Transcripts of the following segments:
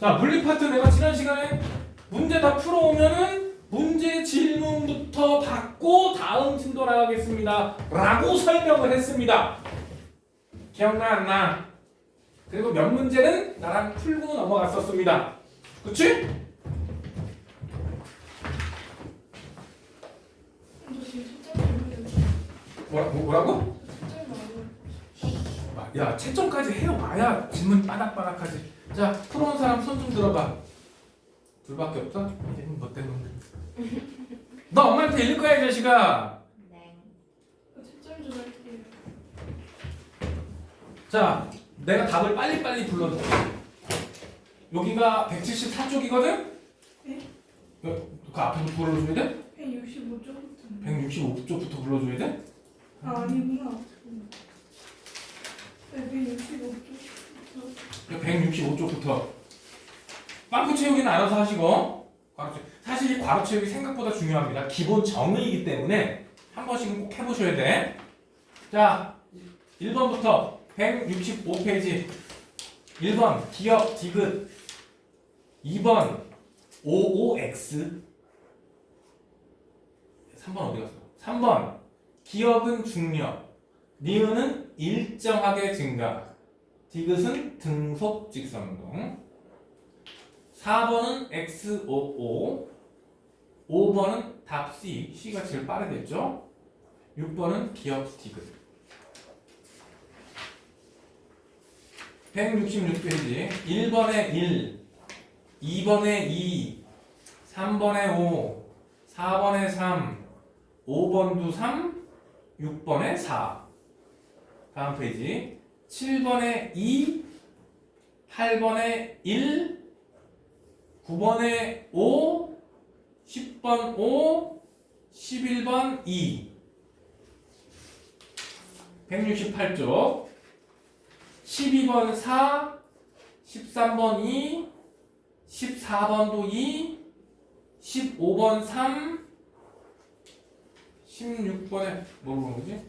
자, 물리 파트 내가 지난 시간에 문제 다 풀어오면은 문제 질문부터 받고 다음 진도 나가겠습니다 라고 설명을 했습니다. 기억나 안 나? 그리고 몇 문제는 나랑 풀고 넘어갔었습니다. 그치? 뭐라고? 야, 채점까지 해와야 질문 빠닥빠닥하지. 자, 풀어온 사람 손 좀 들어봐. 둘밖에 없어? 이제는 뭐 때문에? 너 엄마한테 읽을 거야, 이 자식아. 네. 채점 좀 할게요. 자, 내가 답을 빨리빨리 불러줘. 여기가 174쪽이거든? 네? 그 앞에서 불러줘야 돼? 165쪽부터. 165쪽부터 불러줘야 돼? 아, 아니구나. 네, 165쪽부터. 165쪽부터. 빵꾸 채우기는 알아서 하시고. 사실 이 괄호 채우기 생각보다 중요합니다. 기본 정의이기 때문에 한 번씩은 꼭 해보셔야 돼. 자, 1번부터 165페이지. 1번 기업 디귿. 2번 OOX. 3번 어디 갔어? 3번 기업은 중력. 니은은 일정하게 증가. 디귿은 등속 직선운동. 4번은 XOO. 5번은 답 C. C가 제일 빠르겠죠? 6번은 기업 디귿. 166페이지. 1번에 1, 2번에 2, 3번에 5, 4번에 3, 5번도 3, 6번에 4. 다음 페이지. 7번에 2, 8번에 1, 9번에 5, 10번 5, 11번 2. 168쪽. 12번 4, 13번 2, 14번도 2, 15번 3, 16번에 뭐 보는 거지?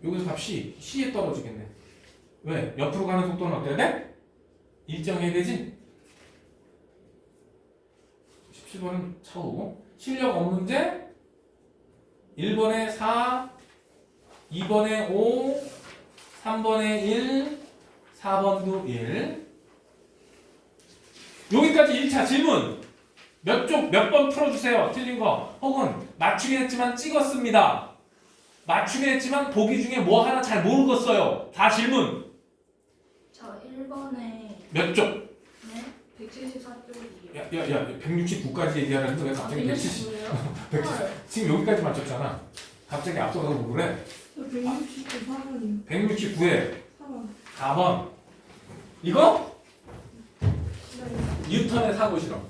여기서 답 C, C에 떨어지겠네. 왜? 옆으로 가는 속도는 어때야 돼? 일정해야 되지? 17번은 차오. 실력 없는 문제 1번에 4, 2번에 5, 3번에 1, 4번도 1. 여기까지 1차 질문. 몇 쪽, 몇 번 풀어주세요. 틀린 거. 혹은 맞추긴 했지만 찍었습니다. 맞추긴 했지만 보기 중에 뭐 하나 잘 모르겠어요. 다 질문. 저 1번에 몇 쪽? 네? 174쪽이요. 야, 169까지 얘기하는데 왜 갑자기 170? 170. 지금 여기까지 맞췄잖아. 갑자기 앞서가서 뭐 그래? 169 4번이요. 169에 4번. 4번. 이거? 네. 뉴턴의 사고 실험.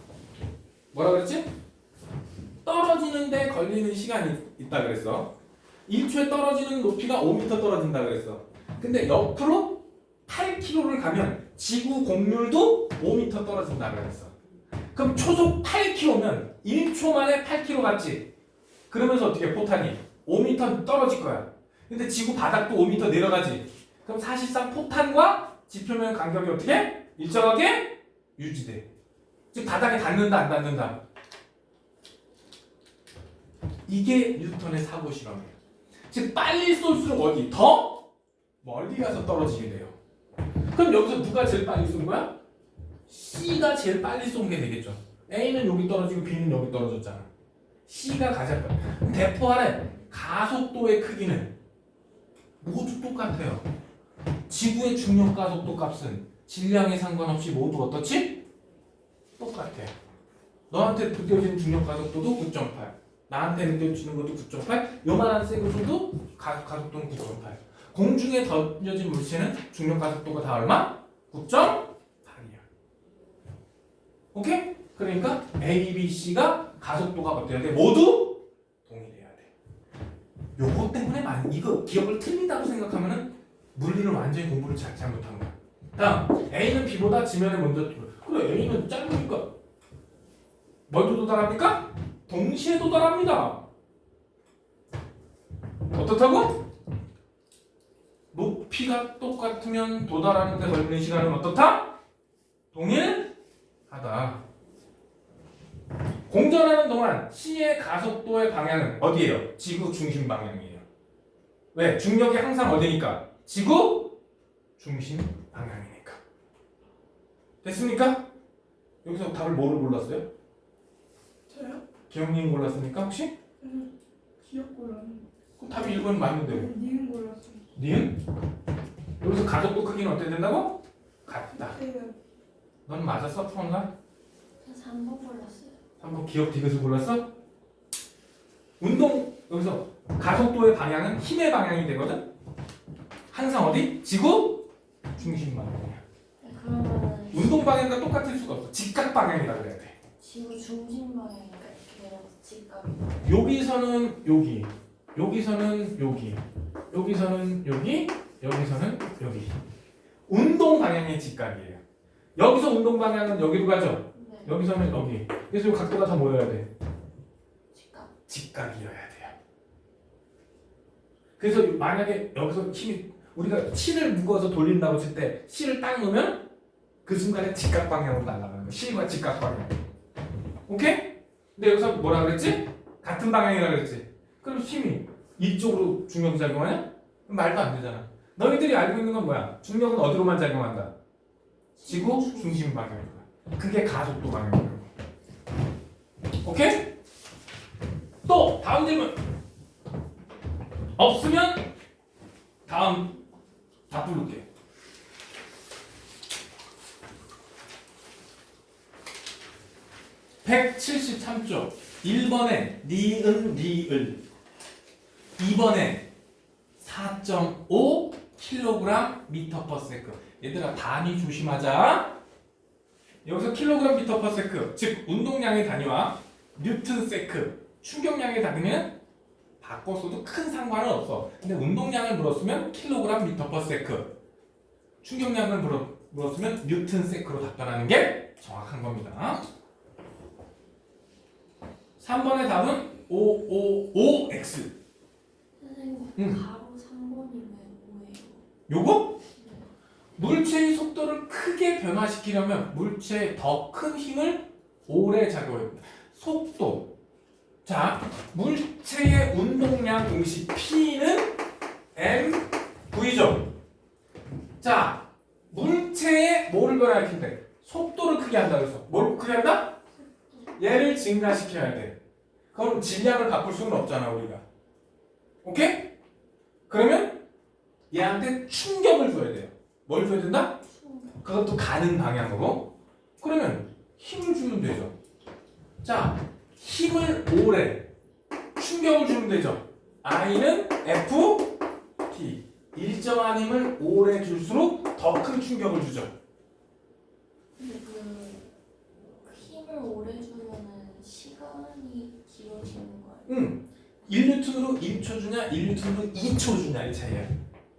뭐라 그랬지? 떨어지는데 걸리는 시간이 있다 그랬어. 1초에 떨어지는 높이가 5m 떨어진다 그랬어. 근데 옆으로 8km를 가면 지구 공률도 5m 떨어진다 그랬어. 그럼 초속 8km면 1초 만에 8km 갔지. 그러면서 어떻게 포탄이 5m 떨어질 거야. 근데 지구 바닥도 5m 내려가지. 그럼 사실상 포탄과 지표면 간격이 어떻게? 일정하게 유지돼. 즉 바닥에 닿는다 안 닿는다. 이게 뉴턴의 사고 실험이에요. 즉 빨리 쏠수록 어디? 더 멀리 가서 떨어지게 돼요. 그럼 여기서 누가 제일 빨리 쏜 거야? C가 제일 빨리 쏜 게 되겠죠. A는 여기 떨어지고 B는 여기 떨어졌잖아. C가 가장 빨리. 그럼 대포 안에 가속도의 크기는 모두 똑같아요. 지구의 중력 가속도 값은 질량에 상관없이 모두 어떻지? 똑같아. 너한테 느껴지는 중력 가속도도 9.8. 나한테 느껴지는 것도 9.8. 요만한 쇠구슬도 가속도는 9.8. 공중에 던져진 물체는 중력 가속도가 다 얼마? 9.8이야. 오케이? 그러니까 A, B, C가 가속도가 어때야 돼? 모두 동일해야 돼. 요거 때문에 이거 기억을 틀리다고 생각하면은 물리를 완전히 공부를 잘못한 거야. 다음 A는 B보다 지면에 먼저 그래 A는 짧으니까 먼저 도달합니까? 동시에 도달합니다. 어떻다고? 높이가 똑같으면 도달하는 데 걸리는 시간은 어떻다? 동일하다. 공전하는 동안 C의 가속도의 방향은 어디예요? 지구 중심 방향이에요. 왜? 중력이 항상 어디니까? 지구 중심 방향이니까. 됐습니까? 여기서 답을 뭐를 골랐어요? 저요? 기영님 골랐습니까 혹시? 기억 골랐는데. 그럼 답이 1번 맞는데 왜? 니은 골랐어요. 니은? 여기서 가속도 크기는 어떻게 된다고? 같다. 네. 넌 맞았어? 푸른가? 그래서 3번 골랐어요. 한번 기억 디귿을 골랐어? 운동 여기서 가속도의 방향은 힘의 방향이 되거든? 항상 어디? 지구 중심 방향이야. 네, 그러면 운동 방향과 똑같을 수가 없어. 직각 방향이라고 해야 돼. 지구 중심 방향이니까 이렇게 내려서 직각이. 여기서는 여기, 여기서는 여기, 여기서는 여기, 여기서는 여기. 운동 방향의 직각이에요. 여기서 운동 방향은 여기로 가죠. 네. 여기서는 여기. 그래서 이 각도가 다 뭐여야 돼? 직각. 직각이어야 돼요. 그래서 만약에 여기서 힘이 우리가 C를 묶어서 돌린다고 칠 때 C를 딱 놓으면 그 순간에 직각 방향으로 날아가는 거야. C과 직각 방향. 오케이? 근데 여기서 뭐라 그랬지? 같은 방향이라 그랬지. 그럼 힘이 이쪽으로 중력 작용하냐? 그럼 말도 안 되잖아. 너희들이 알고 있는 건 뭐야? 중력은 어디로만 작용한다? 지구 중심 방향인 거야. 그게 가속도 방향인 거야. 오케이? 또 다음 질문. 없으면 다음 다 부를게. (173쪽) 1번에 니은 리을 2번에 4.5 kg 미터 퍼 세크. 얘들아 단위 조심하자. 여기서 킬로그램 미터 퍼 세크, 즉 운동량의 단위와 뉴튼 세크 충격량의 단위는 바꿨어도 큰 상관은 없어. 근데 운동량을 물었으면 킬로그램 미터 퍼 세크, 충격량을 물었으면 뉴튼 세크로 답변하는 게 정확한 겁니다. 3번의 답은 555x. 선생님 가로 3번이면 뭐예요? 요거? 물체의 속도를 크게 변화시키려면 물체에 더 큰 힘을 오래 작용해야 됩니다. 속도. 자, 물체의 운동량 공식 P는 mv죠. 자, 물체의 뭐를 변화시킨대? 속도를 크게 한다 그래서 뭘 크게 한다? 얘를 증가시켜야 돼. 그럼 질량을 바꿀 수는 없잖아 우리가. 오케이? 그러면 얘한테 충격을 줘야 돼요. 뭘 줘야 된다? 그것도 가는 방향으로. 그러면 힘을 주면 되죠. 자, 힘을 오래 충격을 주면 되죠. I는 FT. 일정한 힘을 오래 줄수록 더 큰 충격을 주죠. 근데 그 힘을 오래 주면은 시간이 길어지는 거예요? 1뉴턴으로 1초 주냐 1뉴턴으로 2초 주냐의 차이야.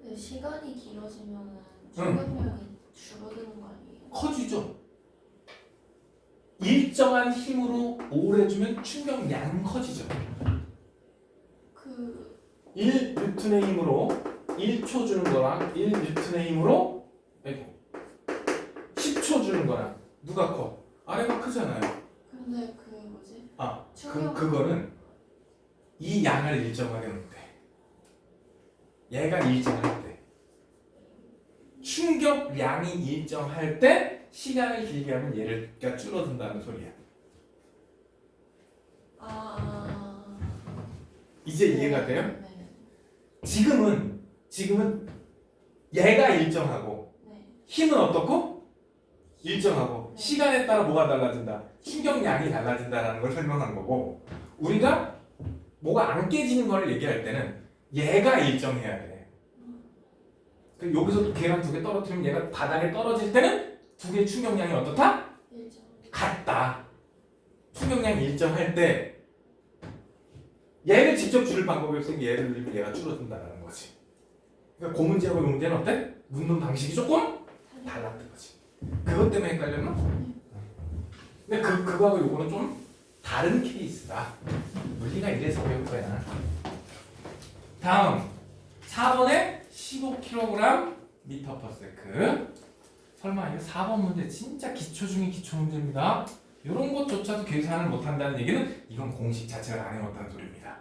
근데 시간이 길어지면은 충격량이 줄어드는 거 아니에요? 커지죠. 일정한 힘으로 오래 주면 충격량은 커지죠. 그 1뉴턴의 힘으로 1초 주는 거랑 1뉴턴의 힘으로 10초 주는 거랑 누가 커? 아래가 크잖아요. 근데 그 뭐지? 아, 충격 그거는 이 양을 일정하게 놓을 때, 얘가 일정할 때, 충격량이 일정할 때 시간을 길게 하면 얘가 줄어든다는 소리야. 이제 이해가 돼요? 네. 지금은 얘가 일정하고 네. 힘은 어떻고? 일정하고 네. 시간에 따라 뭐가 달라진다? 충격량이 달라진다라는 걸 설명한 거고, 우리가 뭐가 안 깨지는 걸 얘기할 때는 얘가 일정해야 돼. 여기서 계란 2개 떨어뜨리면 얘가 바닥에 떨어질 때는 두 개의 충격량이 어떻다? 일정. 같다. 충격량이 일정할 때 얘를 직접 줄일 방법이 없으니 얘를 늘리면 얘가 줄어든다는 거지. 그러니까 그 문제하고 이 문제는 어때? 묻는 방식이 조금 달랐던 거지. 그것 때문에 헷갈렸나? 근데 그거하고 요거는 좀 다른 케이스다. 물리가 이래서 배울 거야. 다음 4번에 15kg 미터 퍼 세크. 설마 이거 4번 문제 진짜 기초 중에 기초 문제입니다. 이런 것조차도 계산을 못한다는 얘기는 이건 공식 자체를 안 해놓았다는 소리입니다.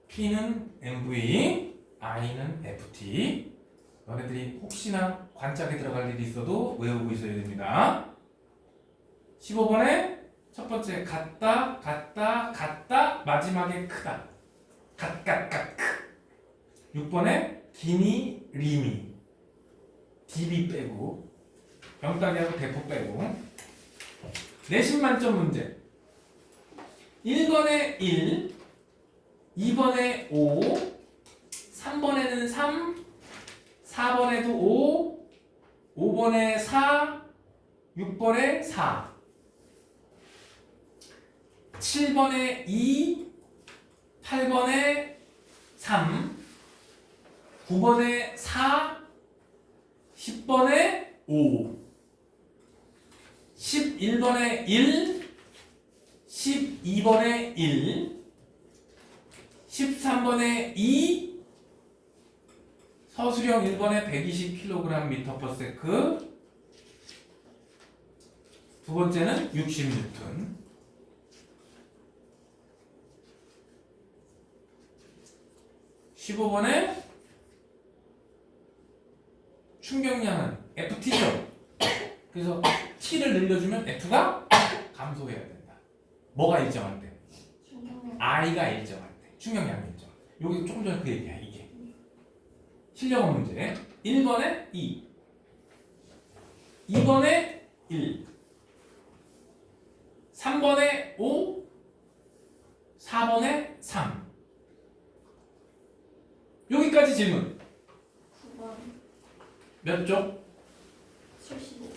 P는 MV, I는 FT. 너네들이 혹시나 관짝에 들어갈 일이 있어도 외우고 있어야 됩니다. 15번에 첫 번째 같다, 같다, 같다, 마지막에 크다. 갓갓갓 크. 6번에 기니, 리미. DB 빼고 병따기하고 대포 빼고. 내신 만점 문제. 1번에 1, 2번에 5, 3번에는 3, 4번에도 5, 5번에 4, 6번에 4, 7번에 2, 8번에 3, 9번에 4, 10번에 5, 11번에 1, 12번에 1, 13번에 2, 서술형 1번에 120kg 미터 퍼 세크. 두 번째는 60N. 15번에 충격량은 FT죠. 그래서 T를 늘려주면 F가 감소해야 된다. 뭐가 일정할 때? 충격력. I가 일정할 때. 충격량이 일정할 때. 여기 조금 전에 그 얘기야, 이게. 실력어 문제. 1번에 2, 2번에 1, 3번에 5, 4번에 3. 여기까지 질문. 9번. 몇 쪽? 75.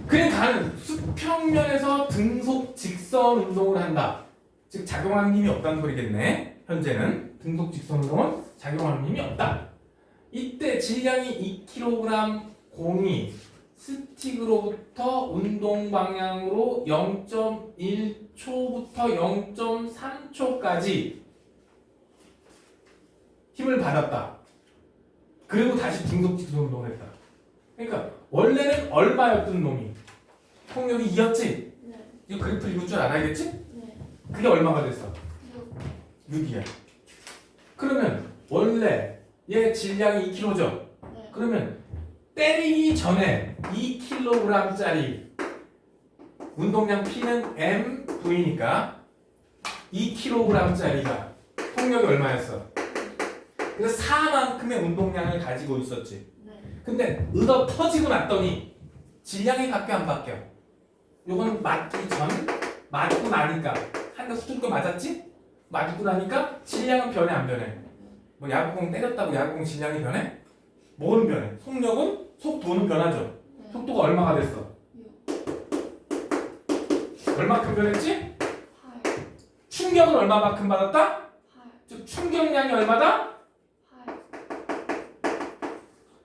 그냥 가는 수평면에서 등속 직선 운동을 한다. 즉 작용하는 힘이 없다는 소리겠네. 현재는 등속 직선 운동은 작용하는 힘이 없다. 이때 질량이 2kg 공이 스틱으로부터 운동 방향으로 0.1초부터 0.3초까지 힘을 받았다. 그리고 다시 등속 직선 운동을 했다. 그러니까 원래는 얼마였던 놈이 폭력이 2였지? 네. 이거 그래프 읽을 줄 알아야겠지? 네. 그게 얼마가 됐어? 6. 6이야. 그러면 원래 얘 질량이 2kg죠? 네. 그러면 때리기 전에 2kg짜리 운동량 P는 MV니까 2kg짜리가 폭력이 얼마였어? 그래서 4만큼의 운동량을 가지고 있었지. 네. 근데 얻어 터지고 났더니 질량이 바뀌어 안 바뀌어? 요건 맞기 전, 맞고 나니까 한 대 후줄거 맞았지? 맞고 나니까 질량은 변해 안 변해? 뭐 야구공 때렸다고 야구공 질량이 변해? 뭐는 변해? 속력은? 속도는 변하죠? 네. 속도가 얼마가 됐어? 6. 얼마큼 변했지? 8. 충격은 얼마만큼 받았다? 8. 즉 충격량이 얼마다?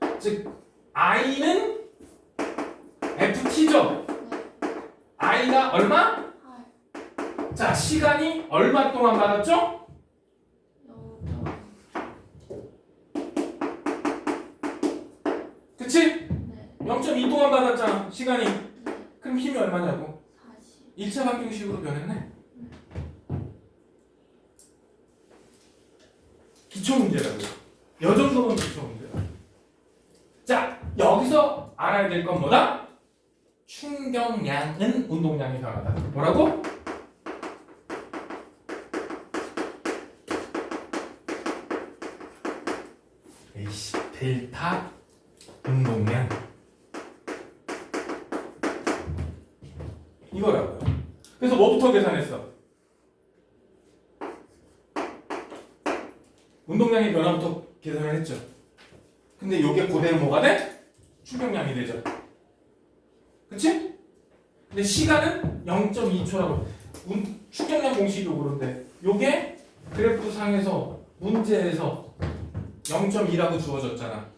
8. 즉 I는 FT죠? 네. I가 얼마? 8. 자 시간이 얼마 동안 받았죠? 0. 그치? 네. 0.2 동안 받았잖아 시간이. 네. 그럼 힘이 얼마냐고? 40. 1차 방정식으로 변했네. 기초 문제라고요. 요 정도는 기초 문제야. 자 여기서 알아야 될 건 뭐다? 충격량은 운동량의 변화다. 뭐라고? 에이씨 델타 운동량 이거라고요. 그래서 뭐부터 계산했어? 운동량의 변화부터 계산을 했죠. 근데 이게 그대로 뭐가 돼? 충격량이 되죠. 그치? 근데 시간은 0.2초라고. 충격량 공식이 그런데 요게 그래프 상에서 문제에서 0.2라고 주어졌잖아.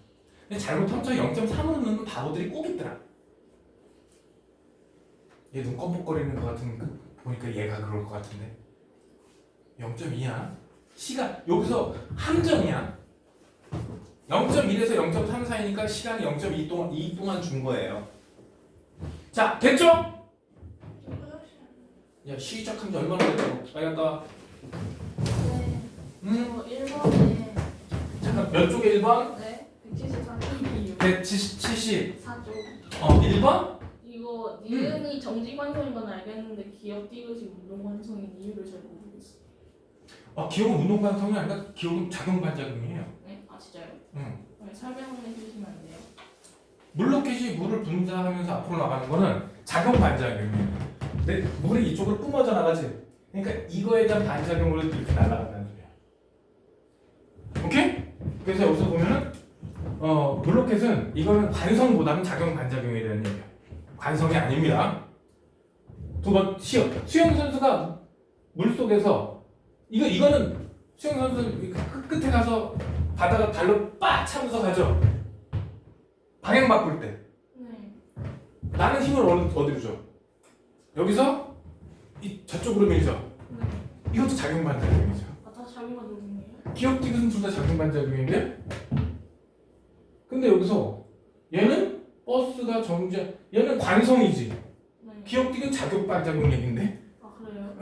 근데 잘못하면 저 0.3으로 넣는 바보들이 꼭 있더라. 얘 눈 껌뻑거리는 것 같은 보니까 얘가 그럴 것 같은데 0.2야. 시간 여기서 함정이야. 0.1에서 0.3 사이니까 시간이 0.2 동안 2 동안 준 거예요. 자, 됐죠? 야, 시작한 지 얼마나 됐다고? 빨리 갔다 와. 네. 응? 1번에 잠깐 몇 쪽에 1번? 네. 174쪽이요. 170. 4쪽. 1번? 이거 니은이 정지관성인 건 알겠는데 기억 디귿이 운동관성인 이유를 잘 모르겠어. 기억은 운동관성이 아니라 기억은 작용반작용이에요. 네? 아 진짜요? 응. 네, 설명해 주시면 안 돼요? 물로켓이 물을 분사하면서 앞으로 나가는 거는 작용반작용이에요. 근데 물이 이쪽으로 뿜어져 나가지. 그러니까 이거에 대한 반작용으로 이렇게 날아간다는 소리야. 오케이? 그래서 여기서 보면은 물로켓은 이거는 관성보다는 작용 반작용에 대한 얘기야. 관성이 아닙니다. 두 번 수영 선수가 물 속에서 이거는 수영 선수 끝에 가서 바다가 발로 빡 차면서 가죠. 방향 바꿀 때 네. 나는 힘을 어디로 줘? 여기서 저쪽으로 밀죠. 네. 이것도 작용 반작용이죠. 아 다 자기가 누르네요. 기억 디귿은 둘 다 작용 반작용인데, 근데 여기서 얘는 버스가 정지, 얘는 관성이지. 네. 기억 디귿은 작용 반작용 얘긴데. 아 그래요?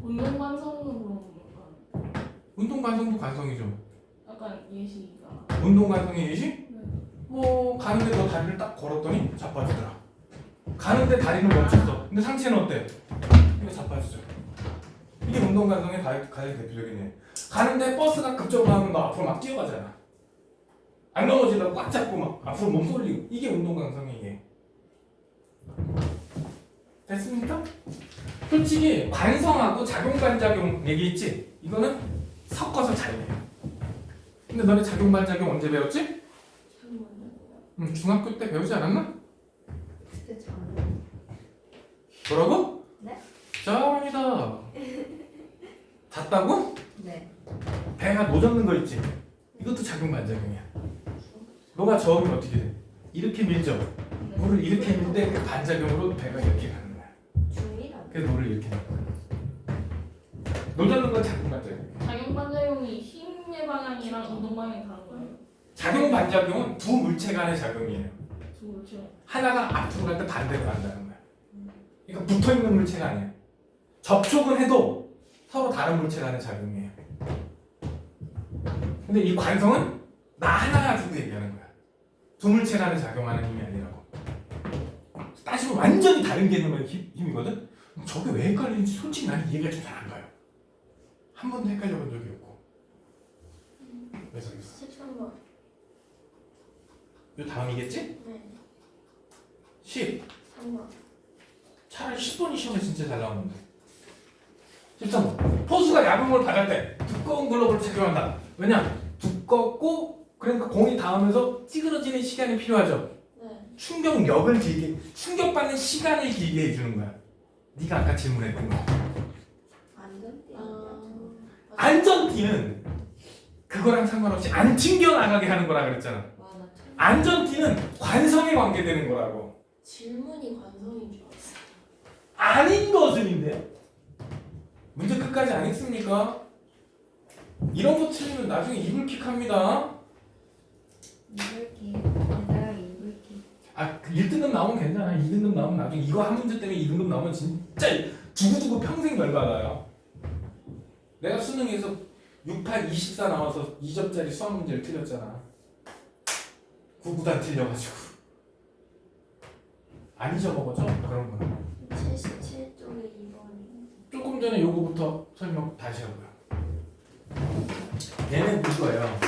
운동관성은 그럼 운동 관성도 관성이죠. 약간 예시가. 운동 관성이 예시? 네. 뭐 가는데 너 다리를 딱 걸었더니 자빠지더라. 가는데 다리는 멈췄어. 근데 상체는 어때? 이거 자빠지죠. 이게 운동 관성의 가장 대표적인 예. 가는데 버스가 급적으로 하면 너 앞으로 막 뛰어가잖아. 안 넘어지려고 꽉 잡고 막 앞으로 몸 쏠리고. 이게 운동 관성이에요. 됐습니까? 솔직히 관성하고 작용반작용 얘기했지? 이거는 섞어서 잘 해요. 근데 너네 작용반작용 언제 배웠지? 잠깐만요. 중학교 때 배우지 않았나? 그때 잘. 뭐라고? 네. 짱이다. 잤다고? 네. 배가 노젓는 거 있지? 이것도 작용반작용이야. 너가 저으면 어떻게 돼? 이렇게 밀죠? 물을 이렇게 밀 때 그 반작용으로 배가 이렇게 가는 거야. 중이라고. 그래서 물을 이렇게 넣는 거야. 노젓는 건 작용반작용. 작용반작용이 힘의 방향이랑 운동 방향이 다른 거예요. 작용반작용은 두 물체 간의 작용이에요. 그렇죠. 하나가 앞으로 갈 때 반대로 간다는 거야. 그러니까 붙어있는 물체가 아니야. 접촉은 해도 서로 다른 물체 간의 작용이에요. 근데 이 관성은 나 하나 가지고 얘기하는 거야. 두 물체 간의 작용하는 힘이 아니라고. 따지면 완전히 다른 개념의 힘이거든? 저게 왜 헷갈리는지 솔직히 나는 이해가 좀 잘 안 가요. 한 번도 헷갈려 본 적이 없고. 그래서 13번. 이 다음이겠지? 네. 10. 3번. 차라리 10번이 시험에 진짜 잘 나오는데. 13번. 포수가 야구공을 받을 때 두꺼운 글러브를 착용한다. 왜냐? 두껍고 그러니까 공이 닿으면서 찌그러지는 시간이 필요하죠. 네. 충격력을 길게, 충격받는 시간을 길게 해주는 거야. 네가 아까 질문했던 거. 안전띠. 안전띠는 그거랑 상관없이 안 튕겨나가게 하는 거라 그랬잖아. 와, 나 참. 안전띠는 관성에 관계되는 거라고. 질문이 관성인 줄 알았어. 아닌 것은인데요. 문제 끝까지 안 했습니까? 이런 거 틀리면 나중에 이불킥합니다. 이불킥. 얘들아 이불킥. 그 1등급 나오면 괜찮아. 2등급 나오면 나중에 이거 한 문제 때문에 2등급 나오면 진짜 두고두고 평생 열받아요. 내가 수능에서 68, 24 나와서 2점짜리 수학 문제를 틀렸잖아. 9구단 틀려가지고. 안 잊어먹어져? 그런 거는. 77쪽에 2번이. 조금 전에 요거부터 설명 다시 하고요. 얘는 이거예요.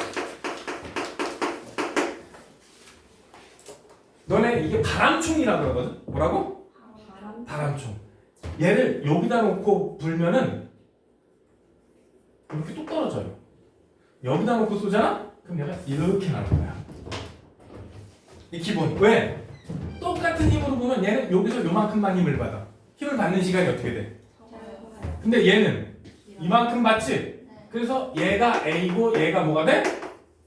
너네 이게 바람총이라 그러거든? 뭐라고? 바람총. 얘를 여기다 놓고 불면은 이렇게 뚝 떨어져요. 여기다 놓고 쏘잖아? 그럼 얘가 이렇게 나는 거야. 이 기본. 왜? 똑같은 힘으로 보면 얘는 여기서 요만큼만 힘을 받아. 힘을 받는 시간이 어떻게 돼? 근데 얘는 이만큼 받지? 네. 그래서 얘가 A고 얘가 뭐가 돼?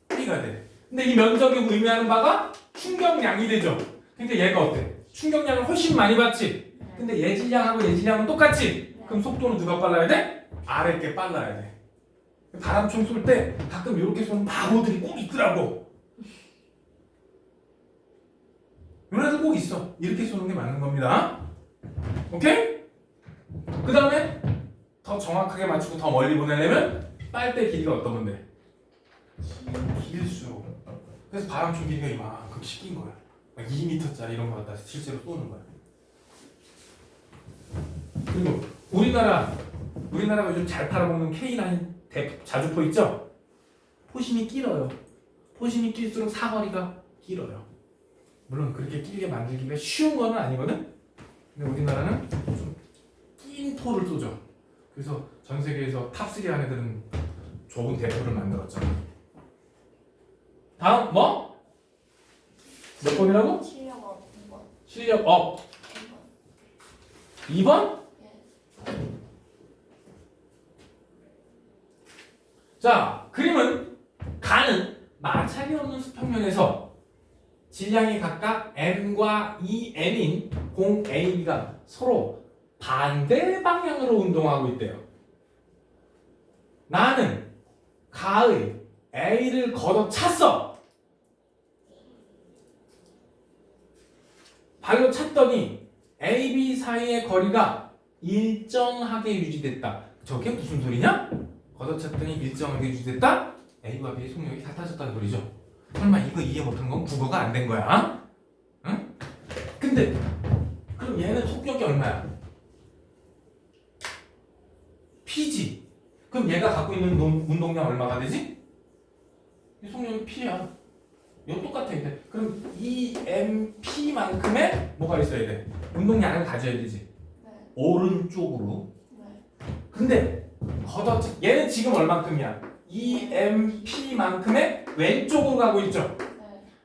B가 돼. 근데 이 면적이 의미하는 바가 충격량이 되죠. 근데 얘가 어때? 충격량을 훨씬 많이 받지? 근데 얘 질량하고 얘 질량은 똑같지? 네. 그럼 속도는 누가 빨라야 돼? 아래 게 빨라야 돼. 바람총 쏠 때 가끔 이렇게 쏘는 바보들이 꼭 있더라고. 이런 애들 꼭 있어. 이렇게 쏘는 게 맞는 겁니다. 오케이? 그 다음에 더 정확하게 맞추고 더 멀리 보내려면 빨대 길이가 어떤 건데? 길수록. 그래서 바람총 길이가 이만큼 씻긴 거야. 막 2m짜리 이런 거 갖다 실제로 쏘는 거야. 그리고 우리나라가 요즘 잘 팔아먹는 K9 자주포 있죠? 포심이 길어요. 포심이 길수록 사거리가 길어요. 물론 그렇게 길게 만들기가 쉬운 건 아니거든? 근데 우리나라는 좀 긴 포를 쏘죠. 그래서 전 세계에서 탑3 안에들은 좁은 대포를 만들었잖아. 다음 뭐? 몇 번이라고? 실력 2번. 실력 업 2번. 2번? 예. 자, 그림은 가는 마찰이 없는 수평면에서 질량이 각각 m과 2n인 공 A, B가 서로 반대 방향으로 운동하고 있대요. 나는 가의 A를 걷어찼어. 발로 찼더니 A, B 사이의 거리가 일정하게 유지됐다. 저게 무슨 소리냐? 걷어찼더니 일정하게 유지됐다? A와 B의 속력이 같아졌다는 소리죠. 설마 이거 이해 못한 건 국어가 안 된 거야? 응? 근데 그럼 얘는 속력이 얼마야? P지. 그럼 얘가 갖고 있는 운동량 얼마가 되지? 이 속력이 P야. 이거 똑같아 이제. 그럼 EMP만큼의 뭐가 있어야 돼? 운동량을 가져야 되지. 네. 오른쪽으로. 네. 근데 얘는 지금 얼만큼이야? EMP만큼의 왼쪽으로 가고 있죠. 네.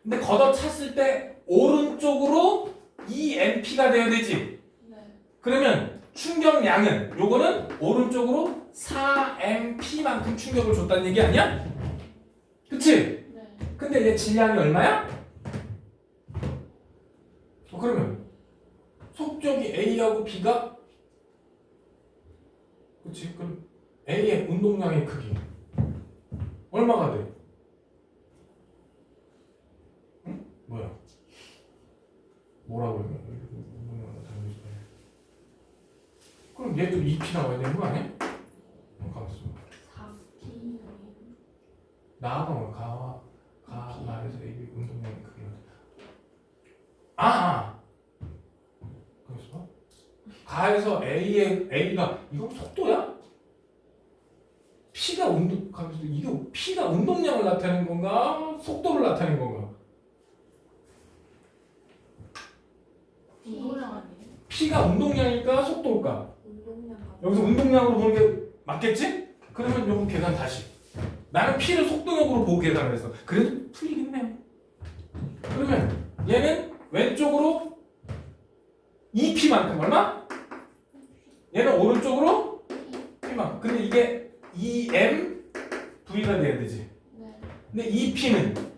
근데 걷어찼을 때 오른쪽으로 EMP가 돼야 되지. 네. 그러면 충격량은 요거는 오른쪽으로 4MP만큼 충격을 줬다는 얘기 아니야? 그치? 네. 근데 얘 질량이 얼마야? 그러면 속력이 A하고 B가 그치? 그럼 A의 운동량의 크기 얼마가 돼? 응? 뭐야? 뭐라고 해? 그럼 얘도 2P 나와야 되는 거 아니야? 가만있어. 4P. 나가 뭐 말해서 AB 운동량이 크게 가만있어. 가에서 A가 이거 속도야? P가 가만있어. 이게 P가 운동량을 나타내는 건가? 속도를 나타내는 건가? 운동량 아니에요? P가 운동량일까? 속도일까? 운동량 같은. 여기서 운동량으로 보는 게 맞겠지? 그러면 요거 계산 다시. 나는 P를 속도력으로 보고 계산을 했어. 그래도 풀리겠네요. 그러면 얘는 왼쪽으로 2P만큼 얼마? 얘는 오른쪽으로 P만큼. 근데 이게 EMV가 돼야 되지. 네. 근데 2P는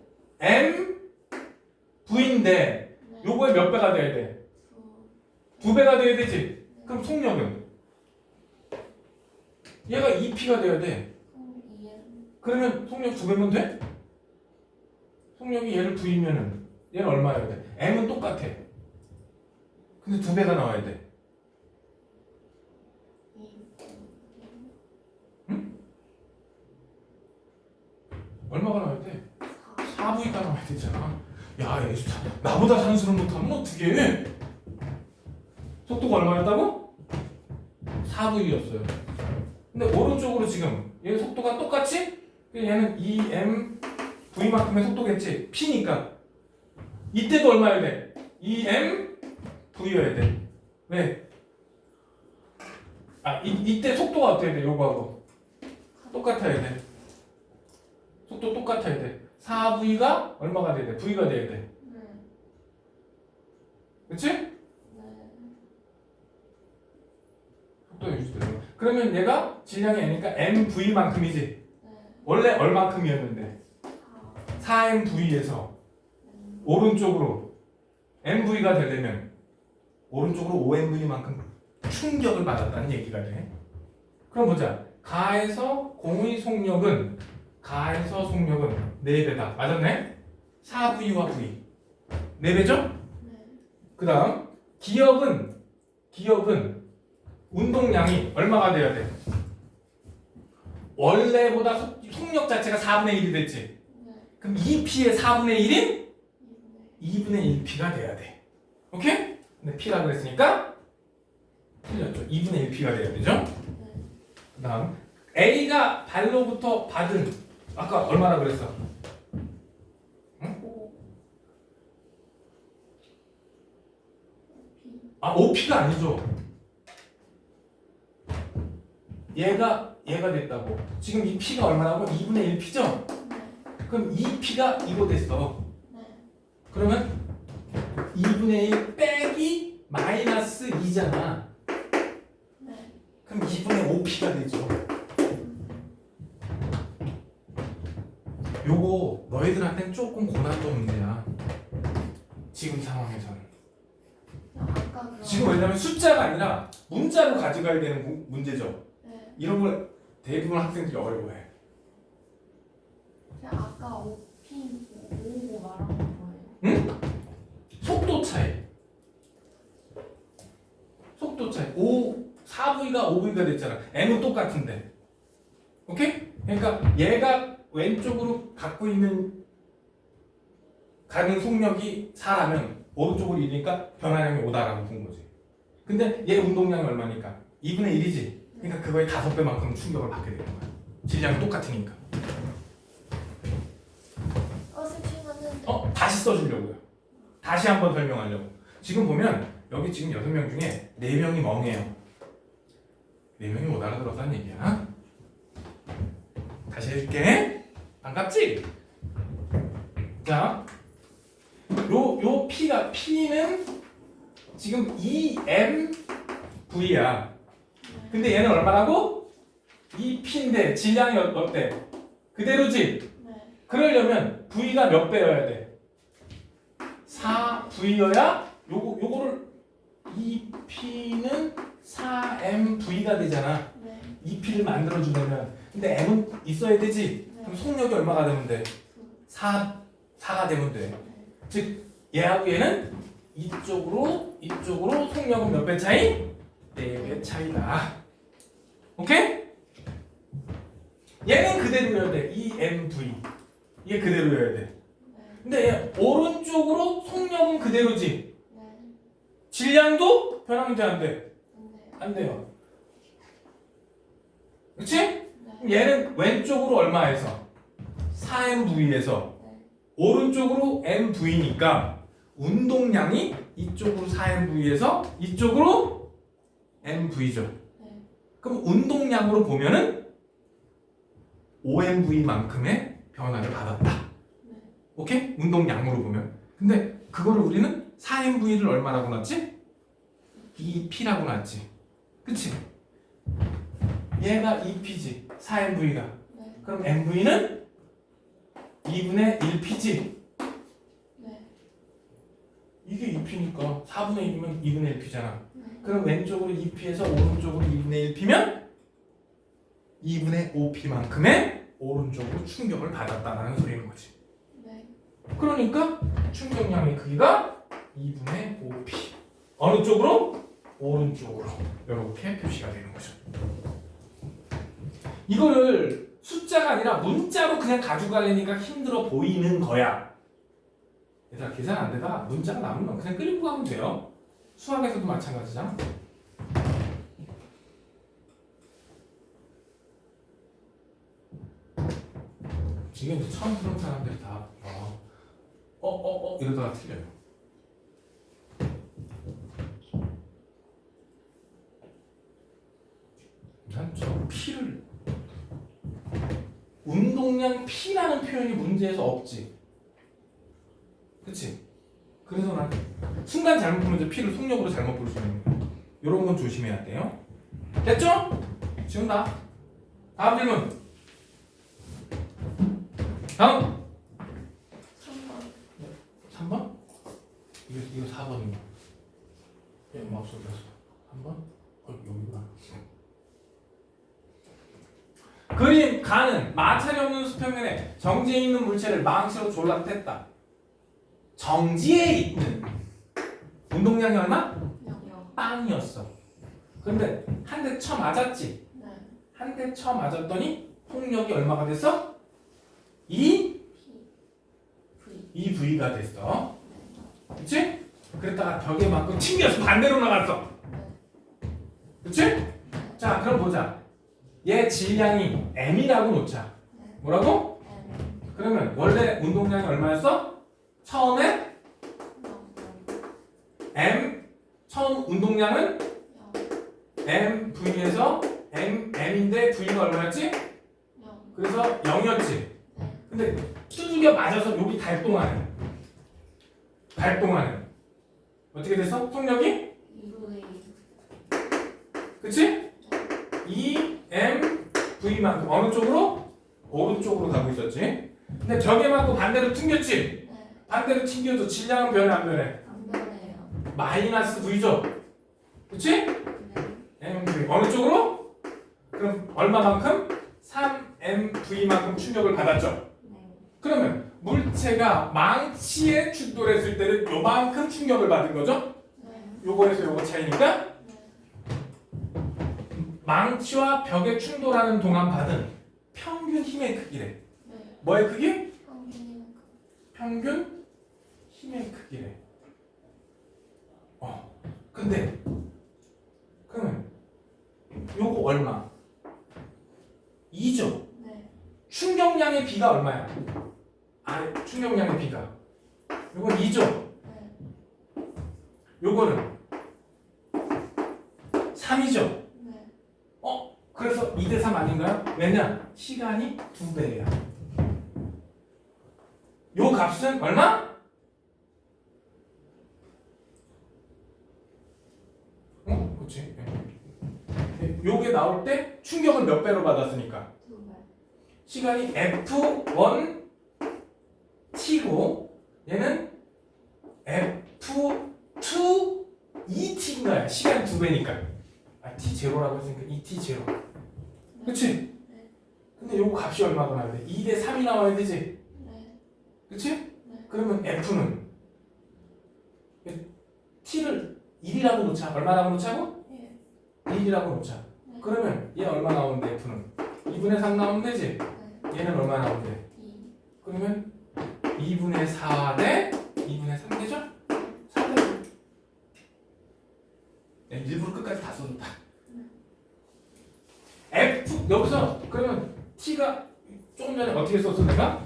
MV인데 네. 요거의 몇 배가 돼야 돼? 2배가 돼야 되지. 그럼 속력은? 얘가 2P가 돼야 돼. 그럼 EM. 그러면 속력 2배면 돼? 속력이 얘를 V면은 얘는 얼마여야 돼? M은 똑같아. 근데 2배가 나와야 돼. 얼마가 나와야 돼? 4V가 나와야 되잖아. 야, 얘 진짜 나보다 산수를 못하면 어떡해? 속도가 얼마였다고? 4V였어요. 근데 오른쪽으로 지금 얘 속도가 똑같지? 얘는 EMV만큼의 속도겠지? P니까. 이때도 얼마여야 돼? EMV여야 돼. 왜? 이때 속도가 어때야 돼? 요거하고 똑같아야 돼. 속도 똑같아야 돼. 4V가 얼마가 돼야 돼? V가 돼야 돼. 네. 그치? 네. 속도가 유지되는 거야. 그러면 얘가 질량이 N이니까 MV만큼이지. 네. 원래 얼마큼이었는데 4MV에서 오른쪽으로 MV가 되려면 오른쪽으로 OMV만큼 충격을 받았다는 얘기가 돼. 그럼 보자. 가에서 공의 속력은 4배다. 맞았네? 4V와 V 4배죠? 네. 그 다음 기억은 운동량이 얼마가 돼야 돼? 원래보다 속력 자체가 4분의 1이 됐지? 네. 그럼 2P의 4분의 1인 2분의 2분의 1P가 돼야 돼. 오케이? 근데 P라고 했으니까 틀렸죠. 2분의 1P가 돼야 되죠? 네. 그 다음 A가 발로부터 받은 아까 얼마나 그랬어? 5. 아 5P가 아니죠. 얘가 됐다고. 지금 이 P가 얼마라고? 2분의 1P죠? 네. 그럼 2P가 이거 됐어. 네. 그러면 2분의 1 빼기 마이너스 2잖아. 네. 그럼 2분의 5P가 되죠. 요거 너희들한테는 조금 고난도 문제야. 지금 상황에서는. 아까 그거. 지금 왜냐면 숫자가 아니라 문자로 가져가야 되는 문제죠. 네. 이런 걸 대부분 학생들이 어려워해. 제가 아까 5P 5 말한 거 뭐예요? 응? 속도 차이. 4V가 5V가 됐잖아. M은 똑같은데. 오케이? 그러니까 얘가 왼쪽으로 갖고 있는 가는 속력이 4라면 오른쪽으로 2니까 변화량이 5다라고 본 거지. 근데 얘 운동량이 얼마니까? 2분의 1이지. 그러니까 그거의 5배만큼 충격을 받게 되는 거야. 질량이 똑같으니까. 스치면은 다시 써주려고요. 다시 한번 설명하려고. 지금 보면 여기 지금 6명 중에 4명이 멍해요. 4명이 못 알아들었다는 얘기야. 다시 해줄게. 반갑지? 자, 요 P는 지금 EMV야. 근데 얘는 얼마라고? 2P인데 질량이 어때? 그대로지? 네. 그러려면 V가 몇 배여야 돼? 4V여야 요거를 2P는 4MV가 되잖아. 네. 2P를 만들어주려면 근데 M은 있어야 되지? 네. 그럼 속력이 얼마가 되면 돼? 4가 되면 돼. 즉 얘하고 얘는 이쪽으로 속력은 몇 배 차이? 4배 차이다. 오케이? 얘는 그대로여야 돼. EMV 얘 그대로여야 돼. 네. 근데 얘 오른쪽으로 속력은 그대로지? 네. 질량도 변하면 돼 안 돼? 네. 안 돼요. 그치? 네. 얘는 왼쪽으로 얼마에서? 4MV에서 네. 오른쪽으로 MV니까 운동량이 이쪽으로 4MV에서 이쪽으로 MV죠. 네. 그럼 운동량으로 보면은 5MV만큼의 변화를 받았다. 네. 오케이? 운동량으로 보면. 근데 그거를 우리는 4MV를 얼마라고 놨지? 2P라고 놨지. 그치? 얘가 2P지. 4MV가. 네. 그럼 MV는 2분의 1P지. 네. 이게 2P니까 4분의 1이면 2분의 1P잖아. 네. 그럼 왼쪽으로 2P에서 오른쪽으로 2분의 1P면 2분의 5P만큼의 오른쪽으로 충격을 받았다는 소리인 거지. 네. 그러니까 충격량의 크기가 2분의 5P. 어느 쪽으로? 오른쪽으로. 이렇게 표시가 되는 거죠. 이거를 숫자가 아니라 문자로 그냥 가져가려니까 힘들어 보이는 거야. 얘들아 계산 안 되다가 문자가 남으면 그냥 끌고 가면 돼요. 수학에서도 마찬가지잖아. 이게 이제 처음 들은 사람들이 다 이러다가 틀려요. 난 저 P를 운동량 P라는 표현이 문제에서 없지. 그치? 그래서 난 순간 잘못 보면 이제 P를 속력으로 잘못 볼 수 있는 거야. 이런 건 조심해야 돼요. 됐죠? 지운다. 다음 질문. 다음 3번. 3번? 이거 4번인가? 막 쏟았어. 한번 여기구나. 그림 가는 마찰이 없는 수평면에 정지해 있는 물체를 망치로 졸라댔다. 정지해 있는 운동량이 얼마? 영. 빵이었어. 근데 한 대 쳐 맞았지. 네. 한 대 쳐 맞았더니 폭력이 얼마가 됐어? 2 V. 2V가 됐어. 그치? 그랬다가 벽에 맞고 튕겨서 반대로 나갔어. 그치? 자, 그럼 보자. 얘 질량이 M이라고 놓자. 뭐라고? M. 그러면 원래 운동량이 얼마였어? 처음에 M, 처음 운동량은 영. MV에서 M인데 V가 얼마였지? 영. 그래서 0이었지. 네. 근데 두들겨 맞아서 여기 달동안에 어떻게 됐어? 속력이? 2V. 그치? 2MV만큼 어느 쪽으로? 오른쪽으로 가고 있었지. 근데 벽에 맞고 반대로 튕겼지? 네. 반대로 튕겨도 질량은 변해 안 변해? 안 변해요. 마이너스 V죠? 그치? 네. MV 어느 쪽으로? 그럼 얼마만큼? 3MV만큼 충격을 받았죠? 네. 그러면 물체가 망치에 충돌했을 때는 요만큼 충격을 받은 거죠? 네. 요거에서 요거 차이니까 네. 망치와 벽에 충돌하는 동안 받은 평균 힘의 크기래. 네. 뭐의 크기? 평균이는 평균 힘의 크기래. 근데 그러면 요거 얼마? 2죠. 네. 충격량의 비가 얼마야? 충격량의 비가. 요건 2죠. 네. 요거는 3이죠. 네. 그래서 2대 3 아닌가요? 왜냐? 시간이 2배야. 요 값은 얼마? 그렇지. 요게 나올 때 충격을 몇 배로 받았으니까? 2배. 시간이 F1 T고 얘는 F2 ET인 거야. 시간 2배니까. T 제로라고 했으니까 ET 제로. 그치? 네. 근데 요거 값이 얼마가 나와야 돼? 2대 3이 나와야 되지? 네. 그치? 네. 그러면 F는 T를 1이라고 놓자. 얼마라고 놓자고? 예. 1이라고 놓자. 네. 그러면 얘 얼마 나오는데 F는? 2분의 3 나오면 되지? 네. 얘는 얼마 나오는데? 2. 그러면 2분의 4 대 2분의 3 되죠? 4대 1. 일부러 끝까지 다 써줬다. F 여기서 그러면 T가 조금 전에 어떻게 썼어 내가?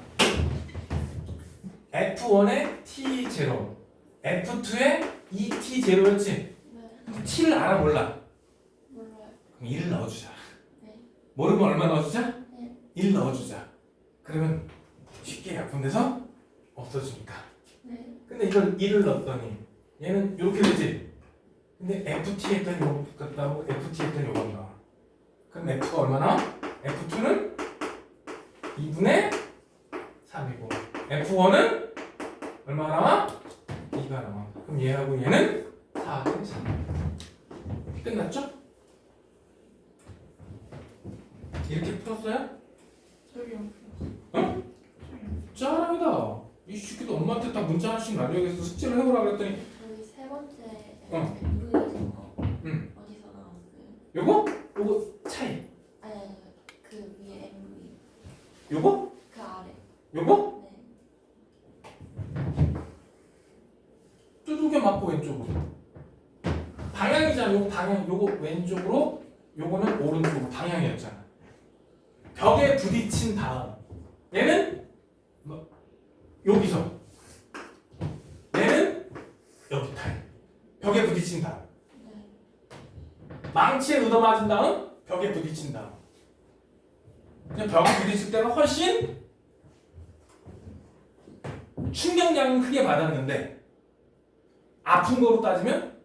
F1에 T0, F2에 ET0였지? 네. T를 알아 몰라? 몰라요. 그럼 1을 넣어주자. 네. 모르면 얼마 넣어주자? 네. 1 넣어주자. 그러면 쉽게 약분돼서 없어지니까. 네. 근데 이걸 1을 넣었더니 얘는 이렇게 되지? 근데 FT 했더니 요거 붙었다고 FT 했더니 요거 나와. 그럼 F가 얼마 나와? F2는 2분의 3이고 F1은 얼마 나와? 2가 나와. 그럼 얘하고 얘는 4대 3. 끝났죠? 이렇게 풀었어요? 저기 안 풀었어. 응? 짱이다. 이 새끼도 엄마한테 다 문자 하나씩 날려야겠어. 숙제를 해보라 그랬더니 저희 세 번째 어. MV에서 응. 어디서 나왔어요? 요거 차이. 아니, 그 위에 MV. 요거 그 아래. 요거 네. 두들겨 맞고 왼쪽으로. 방향이잖아. 요거 방향. 요거 왼쪽으로. 요거는 오른쪽으로 방향이었잖아. 벽에 부딪힌 다음 얘는 뭐 여기서 얘는 여기 타임. 벽에 부딪힌 다음 네. 망치에 얻어맞은 다음 벽에 부딪힌 다음. 그냥 벽에 부딪힐 때는 훨씬 충격량은 크게 받았는데 아픈 거로 따지면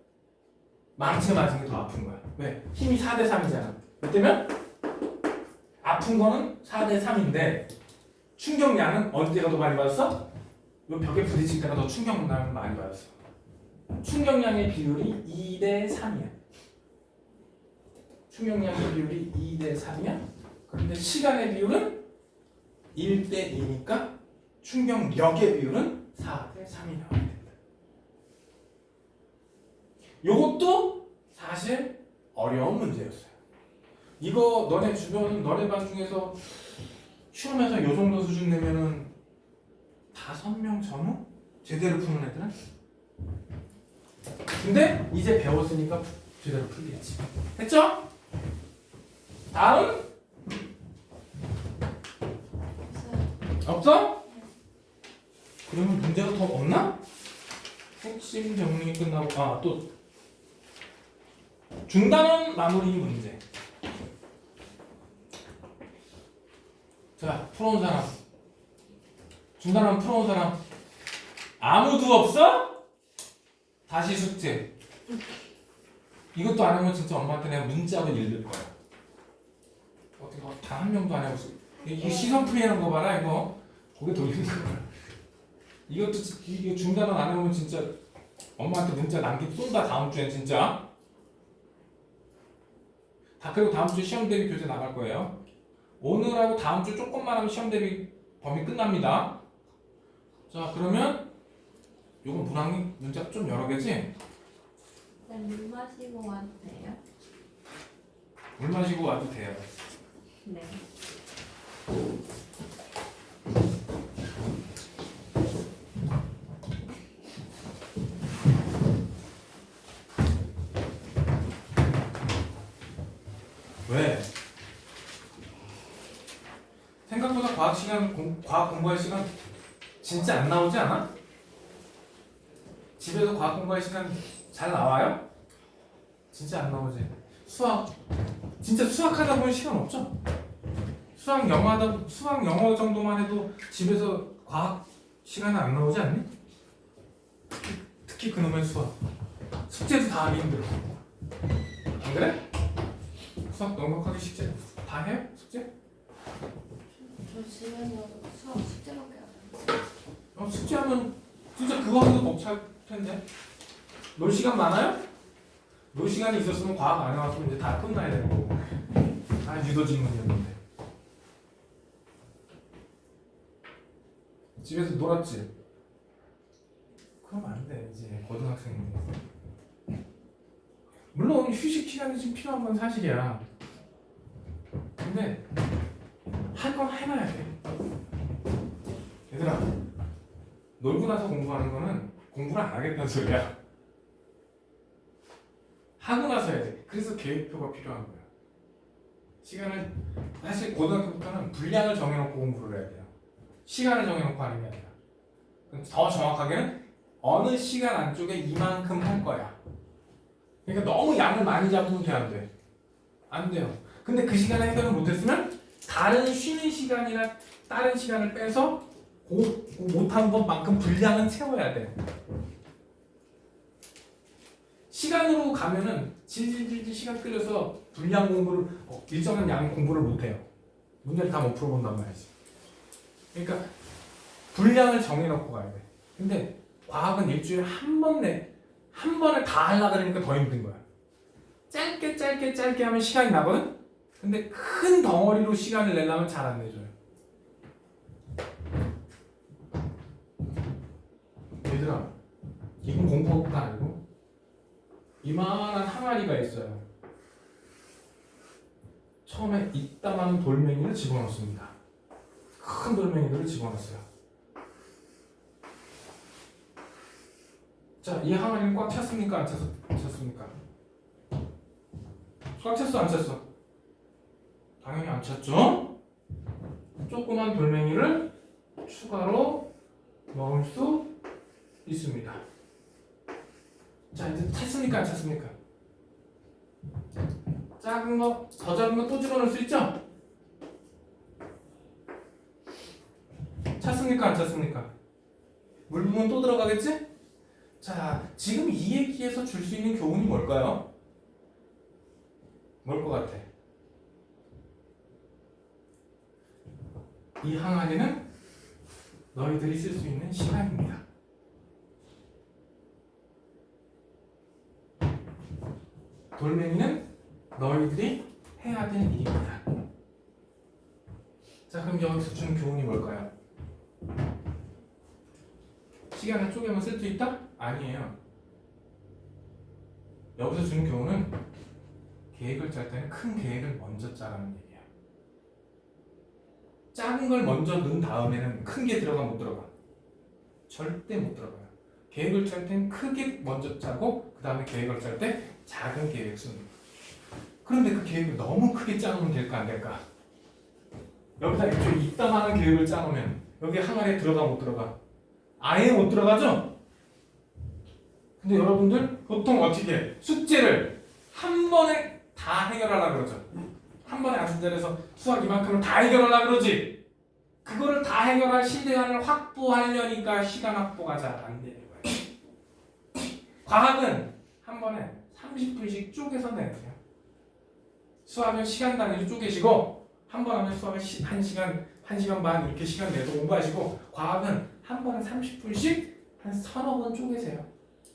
망치에 맞은 게 더 아픈 거야. 왜? 힘이 4대 3이잖아. 몇 대면? 아픈 거는 4대 3인데 충격량은 어느 때가 더 많이 받았어? 요 벽에 부딪힐 때가 더 충격량을 많이 받았어. 충격량의 비율이 2대 3이야. 충격량의 비율이 2대 3이야. 그런데 시간의 비율은 1대 2니까 충격력의 비율은 4대 3이 나와야 된다. 요것도 사실 어려운 문제였어요. 이거 너네 주변 너네 반 중에서 시험에서 요 정도 수준 내면은 5명 전후 제대로 푸는 애들은? 근데 이제 배웠으니까 제대로 풀겠지. 됐죠? 다음? 없어요. 없어? 그러면 문제가 더 없나? 핵심 정리 끝나고 또 중단원 마무리 문제. 자, 풀어온 사람. 중단원 풀어온 사람. 아무도 없어? 다시 숙제. 이것도 안 하면 진짜 엄마한테 내가 문자로 읽을 거야. 어떻게 단 한 명도 안 해보고 이 시선 피해는 거 봐라 이거. 고개 돌리는 거 봐라. 이것도 이게 중단원 안 해보면 진짜 엄마한테 문자 쏜다 다음 주엔 진짜. 그리고 다음 주 시험 대비 교재 나갈 거예요. 오늘하고 다음 주 조금만 하면 시험 대비 범위 끝납니다. 자, 그러면 요건 불황이 문제가 좀 여러 개지? 네, 물 마시고 와도 돼요? 물 마시고 와도 돼요. 네. 왜? 생각보다 과학 공부할 시간 진짜 안 나오지 않아? 집에서 과학 공부할 시간 잘 나와요? 진짜 안 나오지. 진짜 수학하다 보면 시간 없죠? 수학 영어 정도만 해도 집에서 과학 시간은 안 나오지 않니? 특히 그놈의 수학. 숙제도 다 하기 힘들어. 안 그래? 수학 넉넉하게 숙제 다 해요? 숙제? 저 집에서 수학 숙제밖에 안 해요. 숙제하면 진짜 그거 하기도 벅찰 텐데. 놀 시간 많아요? 놀 시간이 있었으면 과학 안 해왔으면 이제 다 끝나야 되는 거고. 유도 질문이었는데. 집에서 놀았지? 그럼 안 돼. 이제 고등학생인데. 물론 휴식 시간이 좀 필요한 건 사실이야. 근데 할 건 해놔야 돼. 얘들아, 놀고 나서 공부하는 거는 공부를 안 하겠다는 소리야. 하고 나서 해야 돼. 그래서 계획표가 필요한 거야. 시간을 사실 고등학교부터는 분량을 정해놓고 공부를 해야 돼요. 시간을 정해놓고 하는 게 아니라. 더 정확하게는 어느 시간 안쪽에 이만큼 할 거야. 그러니까 너무 양을 많이 잡으면 안 돼. 안 돼요. 근데 그 시간에 해결을 못했으면 다른 쉬는 시간이나 다른 시간을 빼서 못한 것만큼 분량은 채워야 돼. 시간으로 가면은 질질질질 시간 끌려서 분량 공부를 일정한 양의 공부를 못해요. 문제를 다 못 풀어본단 말이지. 그러니까 분량을 정해놓고 가야 돼. 근데 과학은 일주일에 한 번을 다 하려고 그러니까 더 힘든 거야. 짧게 하면 시간이 나거든? 근데 큰 덩어리로 시간을 내려면 잘 안 내줘요. 얘들아, 이건 공부가 아니고 이만한 항아리가 있어요. 처음에 이따만한 돌멩이를 집어넣습니다. 큰 돌멩이들을 집어넣었어요. 자, 이 항아리는 꽉 찼습니까? 안 찼습니까? 꽉 찼어? 안 찼어? 당연히 안 찼죠? 조그만 돌멩이를 추가로 넣을 수 있습니다. 자, 이제 찼습니까? 안 찼습니까? 작은 거, 더 작은 거 또 집어넣을 수 있죠? 찼습니까? 안 찼습니까? 물 부분 또 들어가겠지? 자, 지금 이 얘기에서 줄 수 있는 교훈이 뭘까요? 뭘 것 같아? 이 항아리는 너희들이 쓸 수 있는 시간입니다. 돌멩이는 너희들이 해야 되는 일입니다. 자, 그럼 여기서 준 교훈이 뭘까요? 시간을 쪼개면 쓸 수 있다? 아니에요. 여기서 주는 교훈은 계획을 짤 때는 큰 계획을 먼저 짜라는 얘기야. 작은 걸 먼저 넣은 다음에는 큰 게 들어가 못 들어가? 절대 못 들어가요. 계획을 짤 땐 크게 먼저 짜고 그 다음에 계획을 짤 때 작은 계획 쓰는 거야. 그런데 그 계획을 너무 크게 짜놓으면 될까 안 될까? 여기다 좀 이따만한 계획을 짜놓으면 여기 항아리에 들어가 못 들어가? 아예 못 들어가죠? 근데 여러분들 보통 어떻게 해? 숙제를 한 번에 다 해결하려고 그러죠. 한 번에 안순자리에서 수학 이만큼을 다 해결하려고 그러지. 그거를 다 해결할 시간을 확보하려니까 시간 확보가 잘 안 되는 거예요. 과학은 한 번에 30분씩 쪼개서 내야 돼요. 수학은 시간 단위로 쪼개시고 한 번 하면 수학을 1시간, 1시간 반 이렇게 시간 내서 공부하시고 과학은 한 번에 30분씩 한 서너 번 쪼개세요.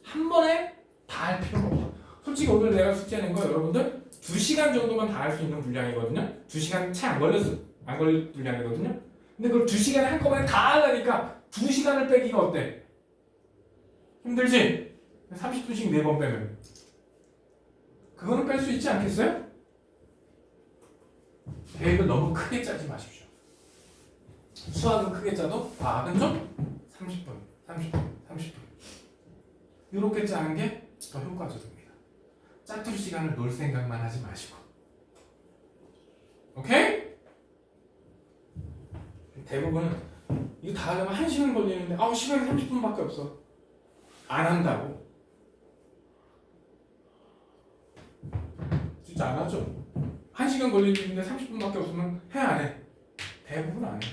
한 번에 다 할 필요가 없어. 솔직히 오늘 내가 숙제 낸 거 여러분들 2시간 정도만 다 할 수 있는 분량이거든요. 2시간 채 안 걸릴 분량이거든요. 근데 그걸 2시간에 한꺼번에 다 하려니까 2시간을 빼기가 어때? 힘들지? 30분씩 4번 빼면 그거는 뺄 수 있지 않겠어요? 계획을 너무 크게 짜지 마십시오. 수학은 크게 짜도 과학은 좀 30분 이렇게 짜는 게 더 효과적입니다. 짜투리 시간을 놀 생각만 하지 마시고. 오케이? 대부분은 이거 다 하려면 1시간 걸리는데 시간이 30분밖에 없어. 안 한다고. 진짜 안 하죠? 1시간 걸리는데 30분밖에 없으면 해 안 해? 대부분 안 해.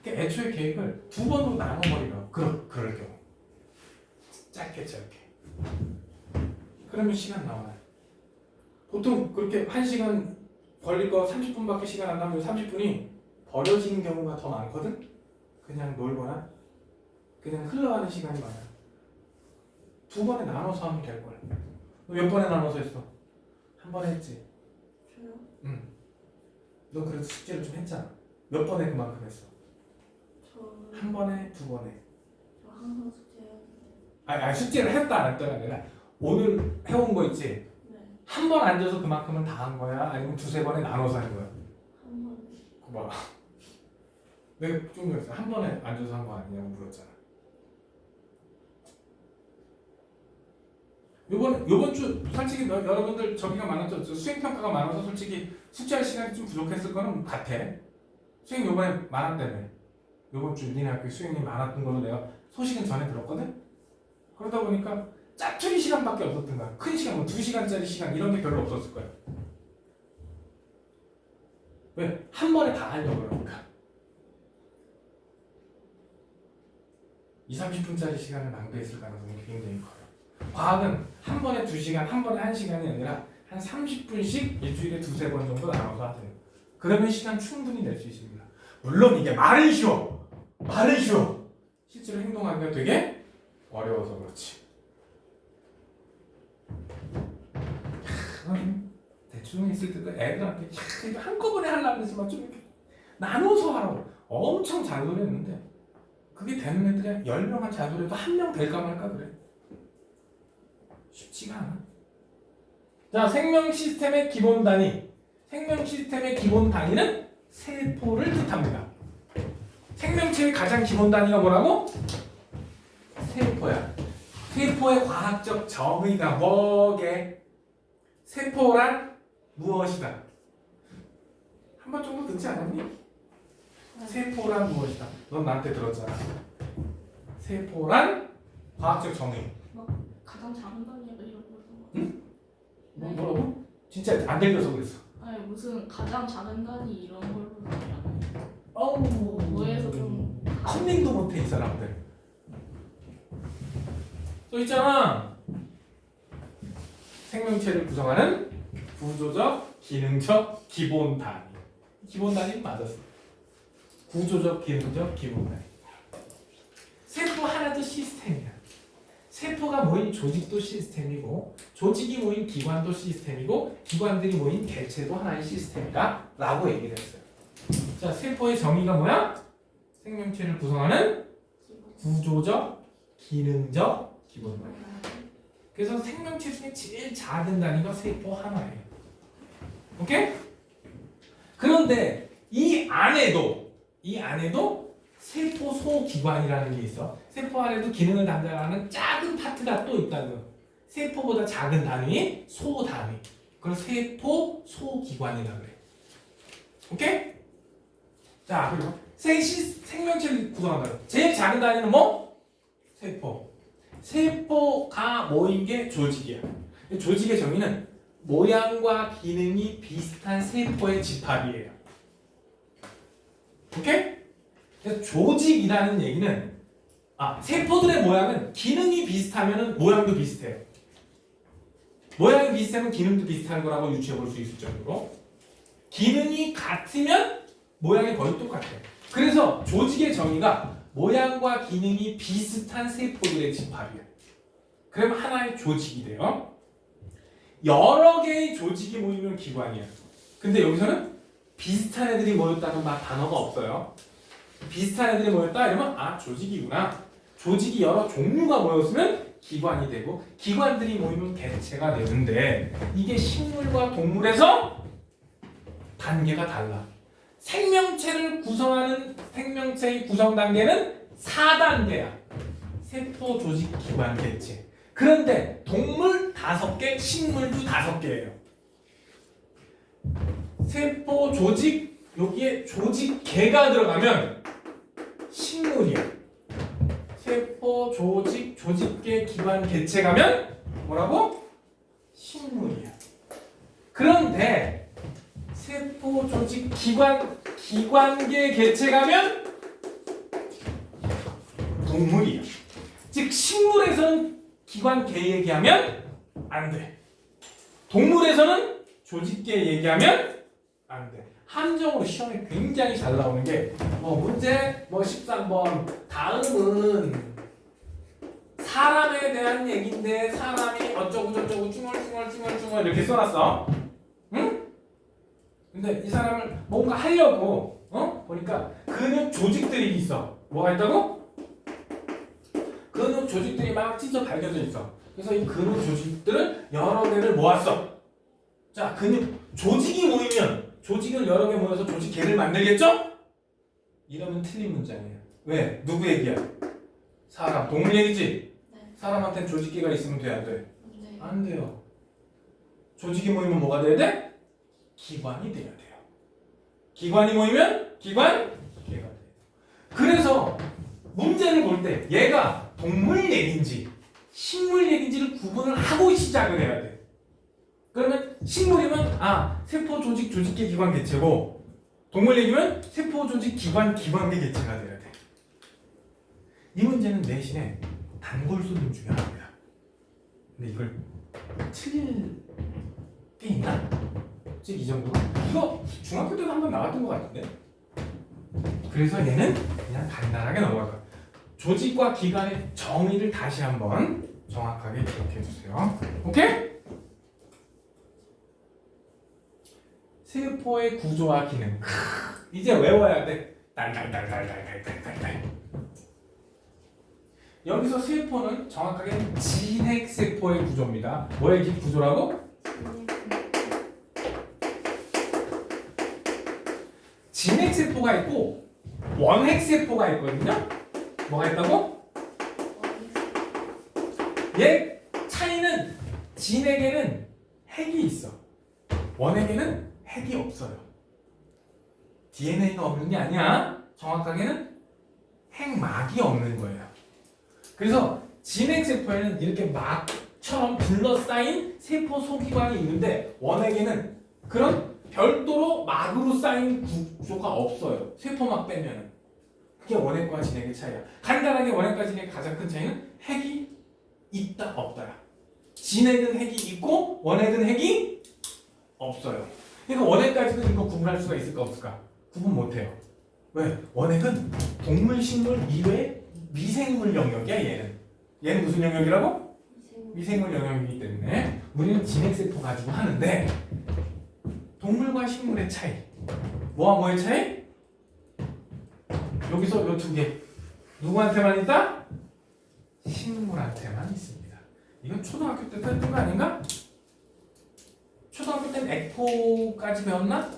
그러니까 애초에 계획을 2번으로 나눠버리라고. 그럴 경우 짧게 그러면 시간 나와요. 보통 그렇게 1시간 걸릴 거 30분밖에 시간 안 나면 30분이 버려지는 경우가 더 많거든? 그냥 놀거나 그냥 흘러가는 시간이 많아요. 2번에 나눠서 하면 될걸. 너 몇 번에 나눠서 했어? 한 번에 했지? 저요? 응. 너 그래도 숙제를 좀 했잖아. 몇 번에 그만큼 했어? 한 번에, 2번에? 저 항상 숙제해야 돼요. 아니 숙제를 했다 안 했다가 아니라 오늘 해온 거 있지? 네. 한 번 앉아서 그만큼은 다 한 거야? 아니면 2-3번에 나눠서 한 거야? 한 번. 봐. 내가 좀 그랬어. 한 번에 앉아서 한 거 아니냐고 물었잖아. 요번 주 솔직히 여러분들 저기가 많았죠. 수행 평가가 많아서 솔직히 숙제할 시간이 좀 부족했을 거는 같아. 수행 요번에 많았다며. 요번 주 니네 학교 수행이 많았던 걸로 내가 소식은 전에 들었거든. 그러다 보니까 짜투리 시간밖에 없었던 거야. 큰 시간, 뭐 2시간짜리 시간 이런 게 별로 없었을 거야. 왜? 한 번에 다 하려고 그러니까. 20-30분짜리 시간을 낭비했을 가능성이 굉장히 커요. 과학은 한 번에 2시간, 한 번에 1시간이 아니라 한 30분씩 일주일에 2-3번 정도 나눠서 하세요. 그러면 시간 충분히 낼 수 있습니다. 물론 이게 말은 쉬워. 실제로 행동하기가 되게 어려워서 그렇지. 대충 있을 때도 애들한테 이거 한꺼번에 하려고 그러지만 좀 이렇게 나눠서 하라고 엄청 잔소리했는데 그게 되는 애들이 10명한 잔소리해도 1명 될까 말까 그래. 쉽지가 않아. 자, 생명 시스템의 기본 단위. 생명 시스템의 기본 단위는 세포를 뜻합니다. 생명체의 가장 기본 단위가 뭐라고? 세포야. 세포의 과학적 정의가 뭐게? 세포란 무엇이다? 한 번 정도 듣지 않았니? 세포란 무엇이다. 넌 나한테 들었잖아. 세포란 과학적 정의. 가장 작은 단위가 이런 거죠. 응? 뭐라고? 진짜 안 들려서 그랬어. 아니 무슨 가장 작은 단위 이런 걸로 그냥 어우, 뭐에서 좀 컨닝도 못해 이 사람들. 또 있잖아. 생명체를 구성하는 구조적, 기능적 기본 단위. 기본 단위는 맞았어. 구조적, 기능적 기본 단위. 세포 하나도 시스템이야. 세포가 모인 조직도 시스템이고 조직이 모인 기관도 시스템이고 기관들이 모인 개체도 하나의 시스템이다 라고 얘기를 했어요. 자, 세포의 정의가 뭐야? 생명체를 구성하는 구조적, 기능적 기본 단위. 그래서 생명체 중에 제일 작은 단위가 세포 하나예요. 오케이? 그런데 이 안에도 세포 소기관이라는 게 있어. 세포 안에도 기능을 담당하는 작은 파트가 또 있다는 거. 세포보다 작은 단위, 소 단위. 그걸 세포 소기관이라고 그래. 오케이? 자, 그리고 생명체를 구성한다. 제일 작은 단위는 뭐? 세포. 세포가 모인 게 조직이야. 조직의 정의는 모양과 기능이 비슷한 세포의 집합이에요. 오케이? 그래서 조직이라는 얘기는 세포들의 모양은 기능이 비슷하면 모양도 비슷해요. 모양이 비슷하면 기능도 비슷한 거라고 유추해 볼 수 있을 정도로 기능이 같으면 모양이 거의 똑같아요. 그래서 조직의 정의가 모양과 기능이 비슷한 세포들의 집합이에요. 그러면 하나의 조직이 돼요. 여러 개의 조직이 모이면 기관이야. 근데 여기서는 비슷한 애들이 모였다는 단어가 없어요. 비슷한 애들이 모였다 이러면 조직이구나. 조직이 여러 종류가 모였으면 기관이 되고 기관들이 모이면 개체가 되는데 이게 식물과 동물에서 단계가 달라. 생명체를 구성하는 생명체의 구성 단계는 4단계야. 세포, 조직, 기관, 개체. 그런데 동물 5개, 식물도 5개예요. 세포, 조직, 여기에 조직, 개가 들어가면 식물이야. 세포, 조직, 조직계, 기관, 개체 가면 뭐라고? 식물이야. 그런데 세포, 조직, 기관계, 개체 가면 동물이야. 즉 식물에서는 기관계 얘기하면 안 돼. 동물에서는 조직계 얘기하면 안 돼. 함정으로 시험에 굉장히 잘 나오는 게 문제 13번 다음은 사람에 대한 얘기인데 사람이 어쩌고저쩌고 쭈멀쭈멀 이렇게 써놨어. 응? 근데 이 사람을 뭔가 하려고 보니까 근육 조직들이 있어. 뭐가 있다고? 근육 조직들이 막 찢어 밝혀져 있어. 그래서 이 근육 조직들을 여러 개를 모았어. 자, 근육 조직이 모이면 조직을 여러 개 모여서 조직계를 만들겠죠? 이러면 틀린 문장이에요. 왜? 누구 얘기야? 사람, 동물 얘기지? 네. 사람한테는 조직계가 있으면 돼, 안 돼? 네. 안 돼요. 조직이 모이면 뭐가 돼야 돼? 기관이 돼야 돼요. 기관이 모이면 기관계가 돼요. 그래서 문제를 볼 때 얘가 동물 얘기인지 식물 얘기인지를 구분을 하고 시작을 해야 돼. 그러면 식물이면 세포, 조직, 조직계, 기관, 개체고 동물 얘기면 세포, 조직, 기관, 기관계, 개체가 돼야 돼. 이 문제는 내신에 단골 손님 중에 하나입니다. 근데 이걸 틀릴 게 있나? 즉 이 정도? 이거 중학교 때도 한번 나왔던 것 같은데? 그래서 얘는 그냥 간단하게 넘어갈 거야. 조직과 기관의 정의를 다시 한번 정확하게 기억해 주세요. 오케이? 세포의 구조와 기능. 이제 외워야 돼. 달달달달달달달달. 여기서 세포는 정확하게 진핵세포의 구조입니다. 뭐의 구조라고? 진핵세포가 있고 원핵세포가 있거든요. 뭐가 있다고? 얘 차이는 진핵에는 핵이 있어. 원핵에는 핵이 없어요. DNA가 없는 게 아니야. 정확하게는 핵막이 없는 거예요. 그래서 진핵세포에는 이렇게 막처럼 둘러싸인 세포 소기관이 있는데 원핵에는 그런 별도로 막으로 쌓인 구조가 없어요. 세포막 빼면은. 그게 원핵과 진핵의 차이야. 간단하게 원핵과 진핵의 가장 큰 차이는 핵이 있다 없다야. 진핵은 핵이 있고 원핵은 핵이 없어요. 그러니까 원핵까지는 이거 구분할 수가 있을까 없을까? 구분 못해요. 왜? 원핵은 동물, 식물 이외의 미생물 영역이야 얘는. 얘는 무슨 영역이라고? 미생. 미생물 영역이기 때문에 우리는 진핵세포 가지고 하는데 동물과 식물의 차이 뭐와 뭐의 차이? 여기서 요 두 개 누구한테만 있다? 식물한테만 있습니다. 이건 초등학교 때 했던 거 아닌가? 초등학교 때는 액포까지 배웠나?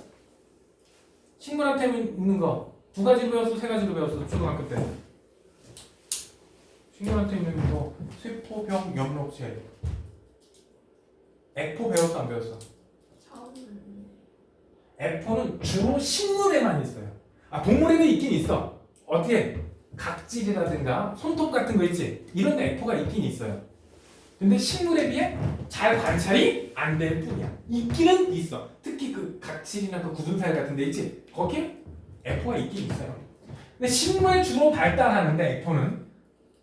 식물한테 있는 거 두 가지로 배웠어? 세 가지로 배웠어? 초등학교 때 식물한테 있는 거 세포병 염록체 액포 배웠어 안 배웠어? 처음 액포는 주로 식물에만 있어요. 아 동물에도 있긴 있어. 어떻게? 각질이라든가 손톱 같은 거 있지? 이런 데 액포가 있긴 있어요. 근데 식물에 비해 잘 관찰이 안 될 뿐이야. 있기는 있어. 특히 그 각질이나 그 굳은살 같은 데 있지? 거기에 액포가 있긴 있어요. 근데 식물에 주로 발달하는데 액포는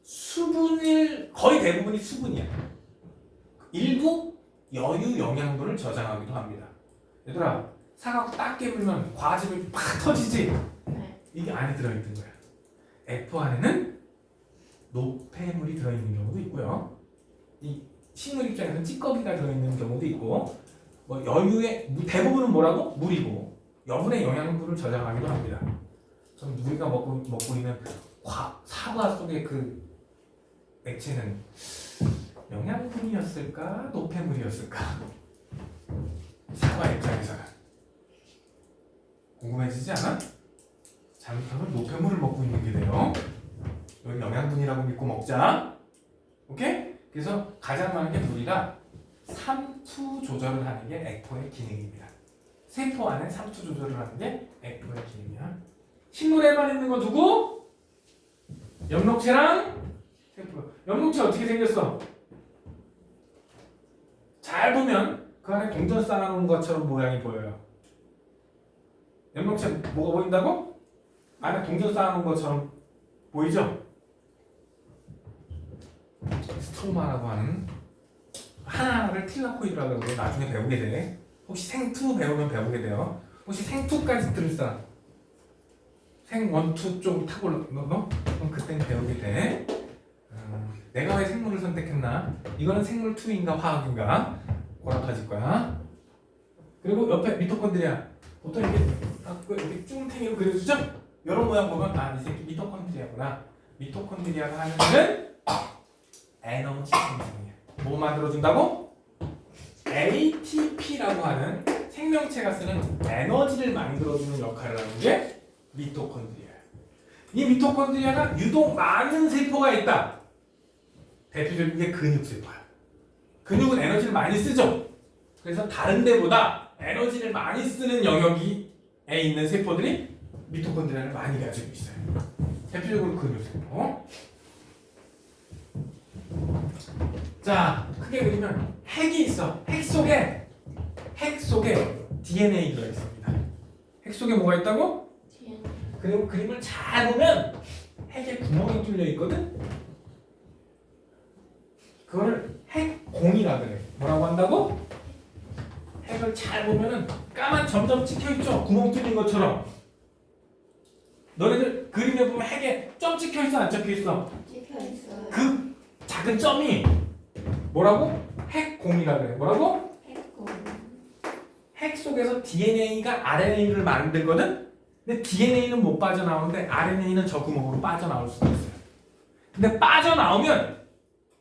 수분을 거의 대부분이 수분이야. 일부 여유 영양분을 저장하기도 합니다. 얘들아 사과 딱 깨물면 과즙이 팍 터지지? 네. 이게 안에 들어있는 거야. 액포 안에는 노폐물이 들어있는 경우도 있고요. 이 식물 입장에서는 찌꺼기가 들어있는 경우도 있고 뭐 여유의 대부분은 뭐라고? 물이고 여분의 영양분을 저장하기도 합니다. 전 우리가 먹고 있는 사과 속의 그 액체는 영양분이었을까? 노폐물이었을까? 사과 입장에서는 궁금해지지 않아? 잘못하면 노폐물을 먹고 있는 게 돼요. 여기 영양분이라고 믿고 먹자. 오케이? 그래서 가장 많은 게 물이라 삼투 조절을 하는 게 액포의 기능입니다. 세포 안에 삼투 조절을 하는 게 액포의 기능이야. 식물에만 있는 거 누구? 엽록체랑 세포. 엽록체 어떻게 생겼어? 잘 보면 그 안에 동전 쌓아놓은 것처럼 모양이 보여요. 엽록체 뭐가 보인다고? 안에 동전 쌓아놓은 것처럼 보이죠? 스토마라고 하는 하나하나를 틸라코이드라고 그러고 나중에 배우게 돼. 혹시 생투 배우면 배우게 돼요. 혹시 생투까지 들을 사람? 생원투 쪽 타고 너? 그럼 그땐 배우게 돼. 내가 왜 생물을 선택했나? 이거는 생물 2인가 화학인가? 고락하질 거야. 그리고 옆에 미토콘드리아. 보통 이렇게 쭈탱이로 그려주죠? 이런 모양 보면 아, 이 새끼 미토콘드리아구나. 미토콘드리아가 하는 일은 에너지 생성이야. 뭐 만들어준다고? ATP라고 하는 생명체가 쓰는 에너지를 만들어주는 역할을 하는 게 미토콘드리아야. 이 미토콘드리아가 유독 많은 세포가 있다. 대표적인 게 근육세포야. 근육은 에너지를 많이 쓰죠. 그래서 다른 데보다 에너지를 많이 쓰는 영역에 있는 세포들이 미토콘드리아를 많이 가지고 있어요. 대표적으로 근육세포. 자, 크게 그리면 핵이 있어. 핵 속에 DNA 들어있습니다. 핵 속에 뭐가 있다고? DNA. 그리고 그림을 잘 보면 핵에 구멍이 뚫려 있거든. 그거를 핵공이라 그래. 뭐라고 한다고? 핵을 잘 보면은 까만 점점 찍혀 있죠. 구멍 뚫린 것처럼. 너네들 그림에 보면 핵에 점 찍혀 있어, 안 찍혀 있어? 찍혀 있어요. 그 작은 점이 뭐라고? 핵공이라 그래. 뭐라고? 했고. 핵 속에서 DNA가 RNA를 만들거든. 근데 DNA는 못 빠져나오는데 RNA는 저 구멍으로 빠져나올 수가 있어요. 근데 빠져나오면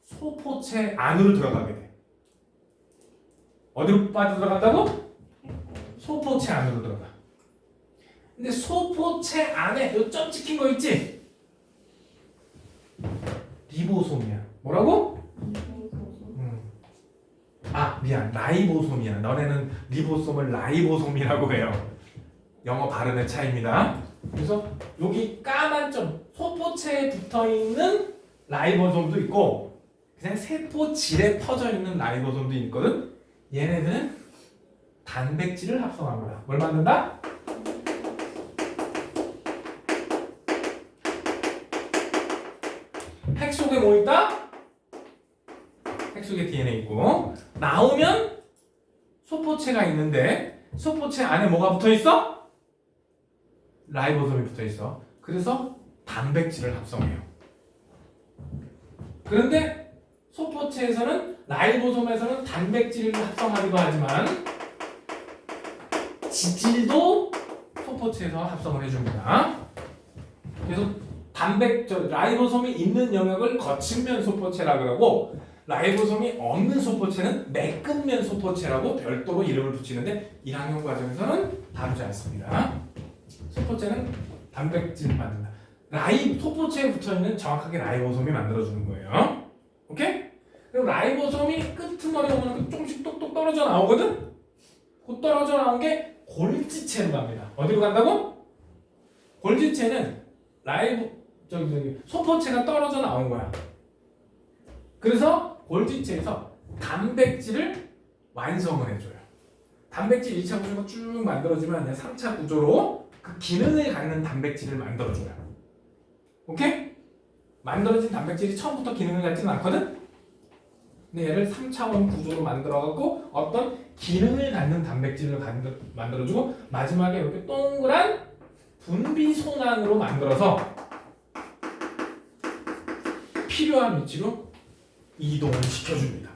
소포체 안으로 들어가게 돼. 어디로 빠져들어간다고? 소포체 안으로 들어가. 근데 소포체 안에 요 점 찍힌 거 있지? 리보솜이야. 뭐라고? 아 미안, 라이보솜이야. 너네는 리보솜을 라이보솜이라고 해요. 영어 발음의 차이입니다. 그래서 여기 까만 점 소포체에 붙어있는 라이보솜도 있고 그냥 세포질에 퍼져있는 라이보솜도 있거든. 얘네들은 단백질을 합성합니다. 뭘 만든다? 핵 속에 뭐 있다? 핵 속에 DNA 있고 나오면 소포체가 있는데 소포체 안에 뭐가 붙어있어? 라이보솜이 붙어있어. 그래서 단백질을 합성해요. 그런데 소포체에서는 라이보솜에서는 단백질을 합성하기도 하지만 지질도 소포체에서 합성을 해줍니다. 그래서 라이보솜이 있는 영역을 거친면 소포체라 그러고 라이보솜이 없는 소포체는 매끈면 소포체라고 별도로 이름을 붙이는데 1학년 과정에서는 다루지 않습니다. 소포체는 단백질 만든다. 소포체에 붙어있는 정확하게 라이보솜이 만들어주는 거예요. 오케이? 그럼 라이보솜이 끄트머리 오면 조금씩 똑똑 떨어져 나오거든? 그 떨어져 나온 게 골지체로 갑니다. 어디로 간다고? 골지체는 소포체가 떨어져 나온 거야. 그래서 골지체에서 단백질을 완성을 해줘요. 단백질 1차 구조가 쭉 만들어지면 3차 구조로 그 기능을 갖는 단백질을 만들어줘요. 오케이? 만들어진 단백질이 처음부터 기능을 갖지는 않거든? 근데 얘를 3차원 구조로 만들어갖고 어떤 기능을 갖는 단백질을 만들어주고 마지막에 이렇게 동그란 분비소낭으로 만들어서 필요한 위치로 이동을 시켜줍니다.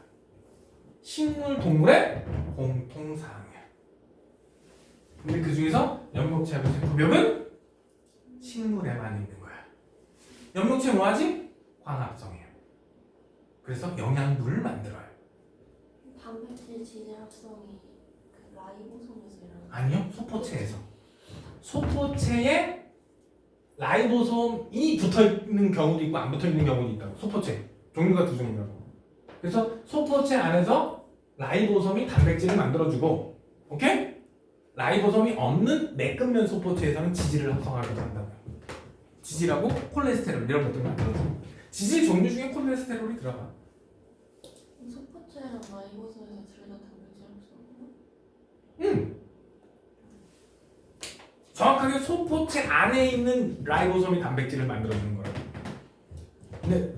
식물, 동물의 공통사항이에요. 근데 그 중에서 엽록체하고 세포벽은 식물에만 있는 거야. 엽록체 뭐하지? 광합성이에요. 그래서 영양분을 만들어요. 단백질 지질 합성이 그 라이보솜에서 일어나는 아니요, 소포체에서. 소포체에 라이보솜이 붙어있는 경우도 있고 안 붙어있는 경우도 있다고. 소포체 종류가 두 종류라고. 그래서 소포체 안에서 라이보솜이 단백질을 만들어주고, 오케이? 라이보솜이 없는 매끈면 소포체에서는 지질을 합성하기도 한다고요. 지질하고 콜레스테롤 이런 것들을 만들어주고. 지질 종류 중에 콜레스테롤이 들어가. 소포체랑 라이보솜에서 둘 다 단백질 합성이요? 응. 정확하게 소포체 안에 있는 라이보솜이 단백질을 만들어주는 거예요.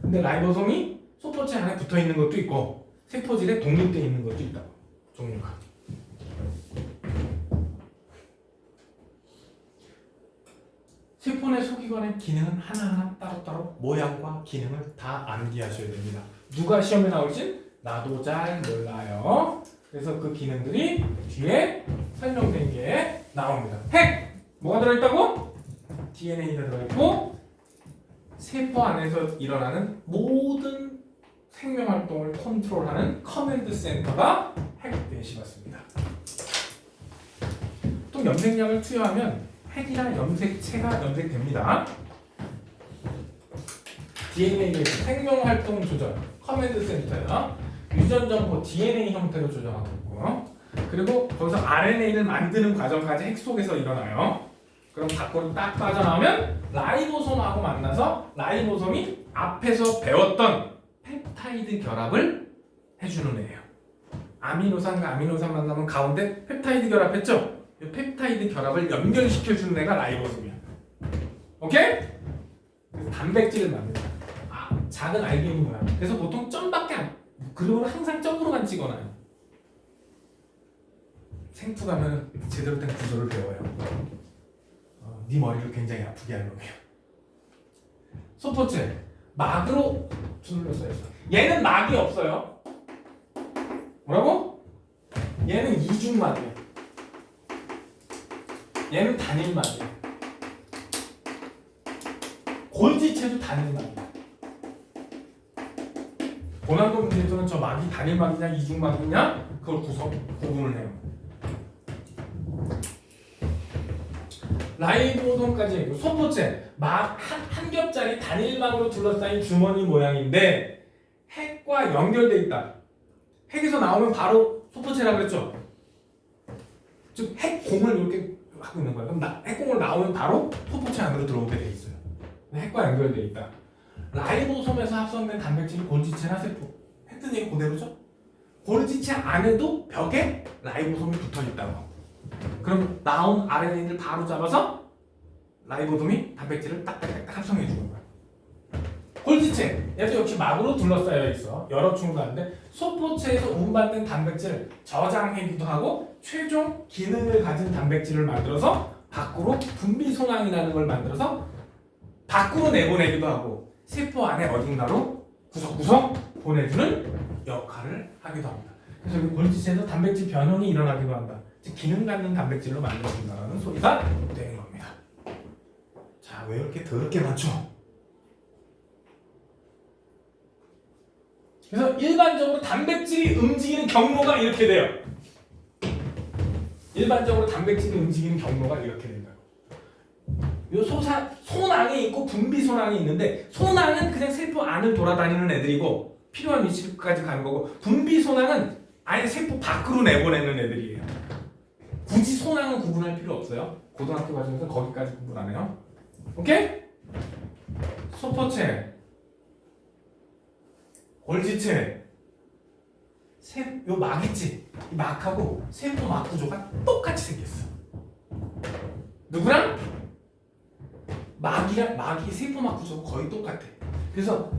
근데 라이보솜이 소포체 안에 붙어 있는 것도 있고 세포질에 독립되어 있는 것도 있다고. 종류가. 세포 내 소기관의 기능은 하나하나 따로따로 모양과 기능을 다 암기하셔야 됩니다. 누가 시험에 나올진 나도 잘 몰라요. 그래서 그 기능들이 뒤에 설명된 게 나옵니다. 핵! 뭐가 들어있다고? DNA가 들어있고 세포 안에서 일어나는 모든 생명활동을 컨트롤하는 커맨드 센터가 핵 대시받습니다. 또 염색약을 투여하면 핵이나 염색체가 염색됩니다. DNA의 생명활동 조절 커맨드 센터야. 유전정보 DNA 형태로 조정하고 있고 그리고 거기서 RNA를 만드는 과정까지 핵 속에서 일어나요. 그럼 밖으로 딱 빠져나오면 라이보솜하고 만나서 라이보솜이 앞에서 배웠던 펩타이드 결합을 해주는 애예요. 아미노산과 아미노산 만나면 가운데 펩타이드 결합했죠? 이 펩타이드 결합을 연결시켜주는 애가 라이보솜이야. 오케이? 그래서 단백질을 만든다. 작은 알갱이 모양. 그래서 보통 점밖에 안, 그리고 항상 점으로만 찍어놔요. 생투 가면 제대로 된 구조를 배워요. 네 머리를 굉장히 아프게 할 놈이에요. 소포체 막으로 둘러싸여 있어. 얘는 막이 없어요. 뭐라고? 얘는 이중막이에요. 얘는 단일막이에요. 골지체도 단일막이에요. 고난도 문제에서는 저 막이 단일막이냐 이중막이냐 그걸 구분을 해요. 라이보솜까지 소포체 막 한 겹짜리 단일막으로 둘러싸인 주머니 모양인데 핵과 연결돼 있다. 핵에서 나오면 바로 소포체라 그랬죠. 즉 핵공을 이렇게 하고 있는 거야. 그럼 핵공을 나오면 바로 소포체 안으로 들어오게 돼 있어요. 핵과 연결돼 있다. 라이보솜에서 합성된 단백질이 골지체나 세포. 했던 얘기 그대로죠. 골지체 안에도 벽에 라이보솜이 붙어 있다고. 그럼 나온 RNA를 바로 잡아서 라이보솜이 단백질을 딱딱딱 합성해 주는 거야. 골지체 얘도 역시 막으로 둘러싸여 있어. 여러 층으로 가는데 소포체에서 운반된 단백질을 저장하기도 하고 최종 기능을 가진 단백질을 만들어서 밖으로 분비소낭이라는 걸 만들어서 밖으로 내보내기도 하고 세포 안에 어딘가로 구석구석 보내주는 역할을 하기도 합니다. 그래서 여기 골지체에서 단백질 변형이 일어나기도 한다. 즉 기능 갖는 단백질로 만들어준다는 소리가 되는 겁니다. 자, 왜 이렇게 더럽게 많죠? 그래서 일반적으로 단백질이 움직이는 경로가 이렇게 돼요. 일반적으로 단백질이 움직이는 경로가 이렇게 된다고. 요 소낭이 있고 분비소낭이 있는데, 소낭은 그냥 세포 안을 돌아다니는 애들이고 필요한 위치까지 가는 거고, 분비소낭은 아예 세포 밖으로 내보내는 애들이에요. 굳이 소낭은 구분할 필요 없어요. 고등학교 과정에서 거기까지 구분 안 해요. 오케이? 소포체, 골지체, 요 막 있지? 이 막하고 세포 막 구조가 똑같이 생겼어. 누구랑? 막이 세포 막 구조가 거의 똑같아. 그래서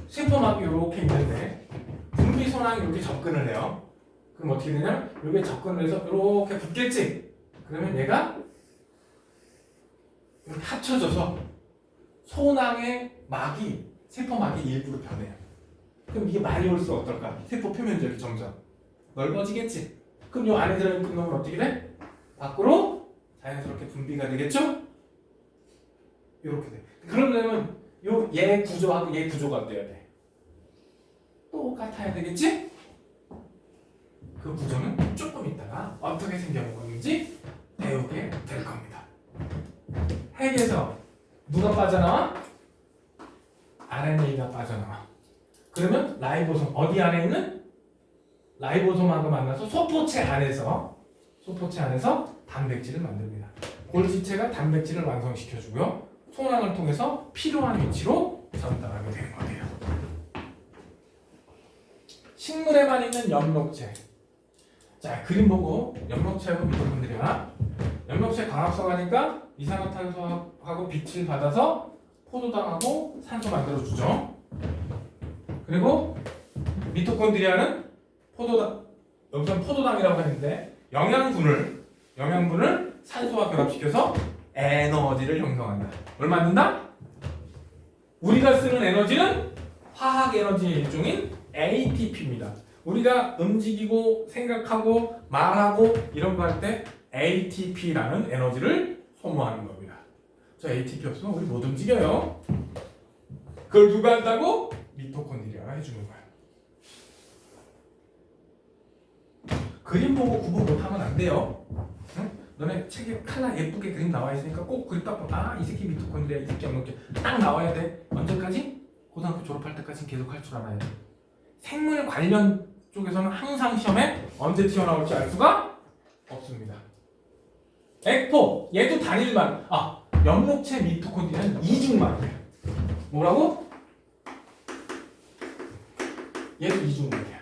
세포 막이 이렇게 있는데 분비소낭이 이렇게 접근을 해요. 그럼 어떻게 되냐면 이게 접근을 해서 이렇게 붙겠지? 그러면 얘가 이렇게 합쳐져서 소낭의 막이 세포 막의 일부로 변해요. 그럼 이게 많이 올수록 어떨까? 세포 표면적이 점점 넓어지겠지? 그럼 이 안에 들어있는 놈은 어떻게 돼? 밖으로 자연스럽게 분비가 되겠죠? 이렇게 돼. 그러려면 얘 구조하고 얘 구조가 어때야 돼? 똑같아야 되겠지? 그 구조는 조금 있다가 어떻게 생겨먹었는지 배우게 될 겁니다. 핵에서 누가 빠져나와? RNA가 빠져나와. 그러면 라이보솜, 어디 안에 있는? 라이보솜하고 만나서 소포체 안에서 단백질을 만듭니다. 골지체가 단백질을 완성시켜주고요. 소낭을 통해서 필요한 위치로 전달하게 되는 거예요. 식물에만 있는 엽록체. 자, 그림 보고 엽록체하고 미토콘드리아. 엽록체 광합성하니까 이산화탄소하고 빛을 받아서 포도당하고 산소 만들어주죠. 그리고 미토콘드리아는 여기서 포도당이라고 했는데 영양분을 산소와 결합시켜서 에너지를 형성한다. 뭘 만든다? 우리가 쓰는 에너지는 화학 에너지의 일종인 ATP입니다. 우리가 움직이고 생각하고 말하고 이런 거 할 때 ATP라는 에너지를 소모하는 겁니다. 저 ATP 없으면 우리 못 움직여요. 그걸 누가 한다고? 미토콘드리아가 해주는 거야. 그림 보고 구분 못하면 안 돼요. 응? 너네 책에 칼라 예쁘게 그림 나와 있으니까 꼭 그림 딱 보고 이 새끼 미토콘드리아, 이 새끼 엽록체 딱 나와야 돼. 언제까지? 고등학교 졸업할 때까지는 계속 할 줄 알아야 돼. 생물 관련 쪽에서는 항상 시험에 언제 튀어나올지 알 수가 없습니다. 액포, 얘도 단일막. 엽록체 미토콘드리아는 이중막이에요. 뭐라고? 얘도 이중막이야.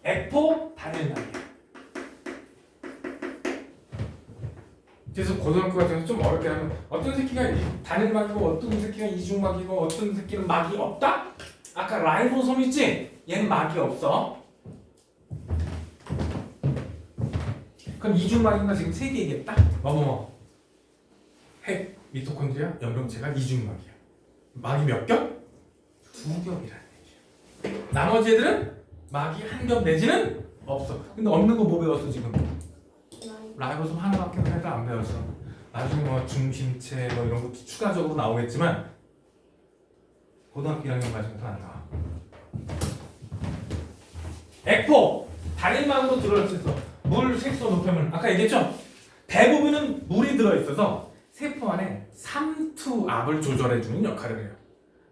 액포 단일막이야. 그래서 고등학교 같은 좀 어렵게 하면 어떤 새끼가 단일막이고 어떤 새끼가 이중막이고 어떤 새끼는 막이 없다? 아까 라이보솜 있지? 얘는 막이 없어. 그럼 이중막인가 지금 세 개 얘기했다? 핵, 미토콘드리아, 엽록체가 이중막이야. 막이 몇 겹? 두 겹이라는 얘기야. 나머지 애들은 막이 한 겹 내지는 없어. 근데 없는 거 뭐 배웠어 지금? 라이보솜 하나밖에 안 배웠어. 나중에 뭐 중심체 뭐 이런 것도 추가적으로 나오겠지만 고등학교 1학년 과정부터 안 나와. 액포 단일막으로 들어있어. 물 색소 높여물 아까 얘기했죠? 대부분은 물이 들어있어서 세포 안에 삼투압을 조절해주는 역할을 해요.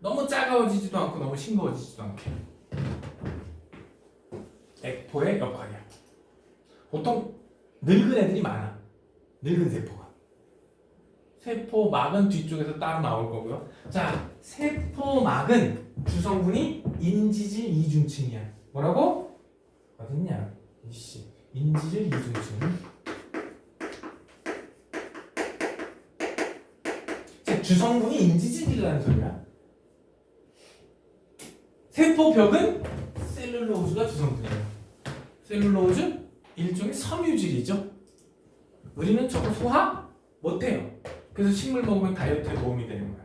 너무 차가워지지도 않고 너무 싱거워지지도 않게. 액포의 역할이야. 보통 늙은 애들이 많아. 늙은 세포가. 세포막은 뒤쪽에서 따로 나올 거고요. 자, 세포막은 주성분이 인지질 이중층이야. 뭐라고? 어딨냐? 이씨, 인지질 이중층. 즉 주성분이 인지질이라는 소리야. 세포벽은 셀룰로즈가 주성분이에요. 셀룰로즈 일종의 섬유질이죠. 우리는 저거 소화 못해요. 그래서 식물 먹으면 다이어트에 도움이 되는 거야.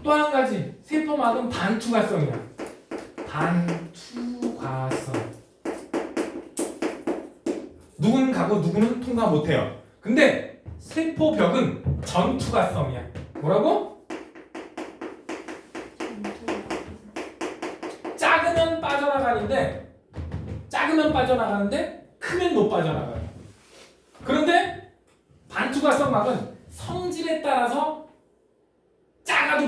또 한 가지 세포막은 반투과성이야. 반투과성. 누구는 가고 누구는 통과 못해요. 근데 세포벽은 전투과성이야. 뭐라고? 작으면 빠져나가는데 크면 못 빠져나가요. 그런데 반투과성 막은 성질에 따라서 작아도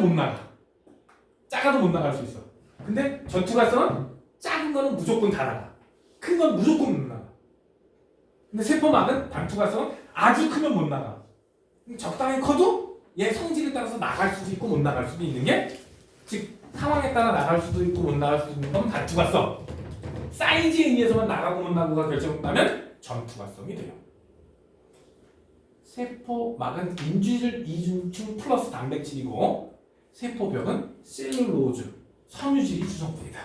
못 나갈 수 있어. 근데 전투과성은 작은 거는 무조건 다 나가. 큰 건 무조건 못 나가. 근데 세포막은 반투과성은 아주 크면 못 나가. 적당히 커도 얘 성질에 따라서 나갈 수도 있고 못 나갈 수도 있는 게, 즉 상황에 따라 나갈 수도 있고 못 나갈 수도 있는 건 반투과성. 사이즈에 의해서만 나가고 못 나가고가 결정된다면 전투과성이 돼요. 세포막은 인지질 이중층 플러스 단백질이고 세포벽은 셀룰로즈, 섬유질이 구성됩니다.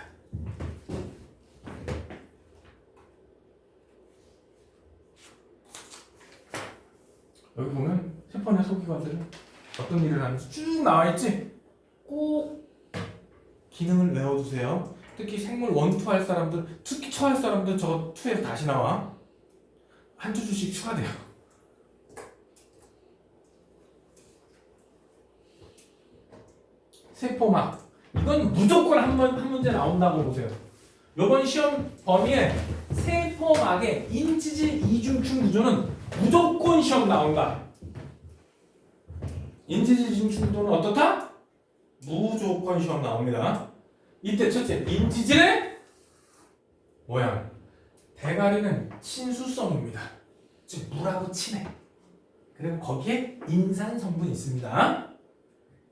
여기 보면 세포나 소기관들은 어떤 일을 하는지 쭉 나와있지? 꼭 기능을 외워두세요. 특히 생물 1, 2 할 사람들, 특히 2 할 사람들 저거 2에서 다시 나와. 한 주씩 추가돼요. 세포막. 이건 무조건 한 문제 나온다고 보세요. 이번 시험 범위에 세포막의 인지질 이중층 구조는 무조건 시험 나온다. 인지질 이중층 구조는 어떻다? 무조건 시험 나옵니다. 이때 첫째, 인지질의 모양. 대가리는 친수성입니다. 즉 물하고 친해. 그리고 거기에 인산 성분이 있습니다.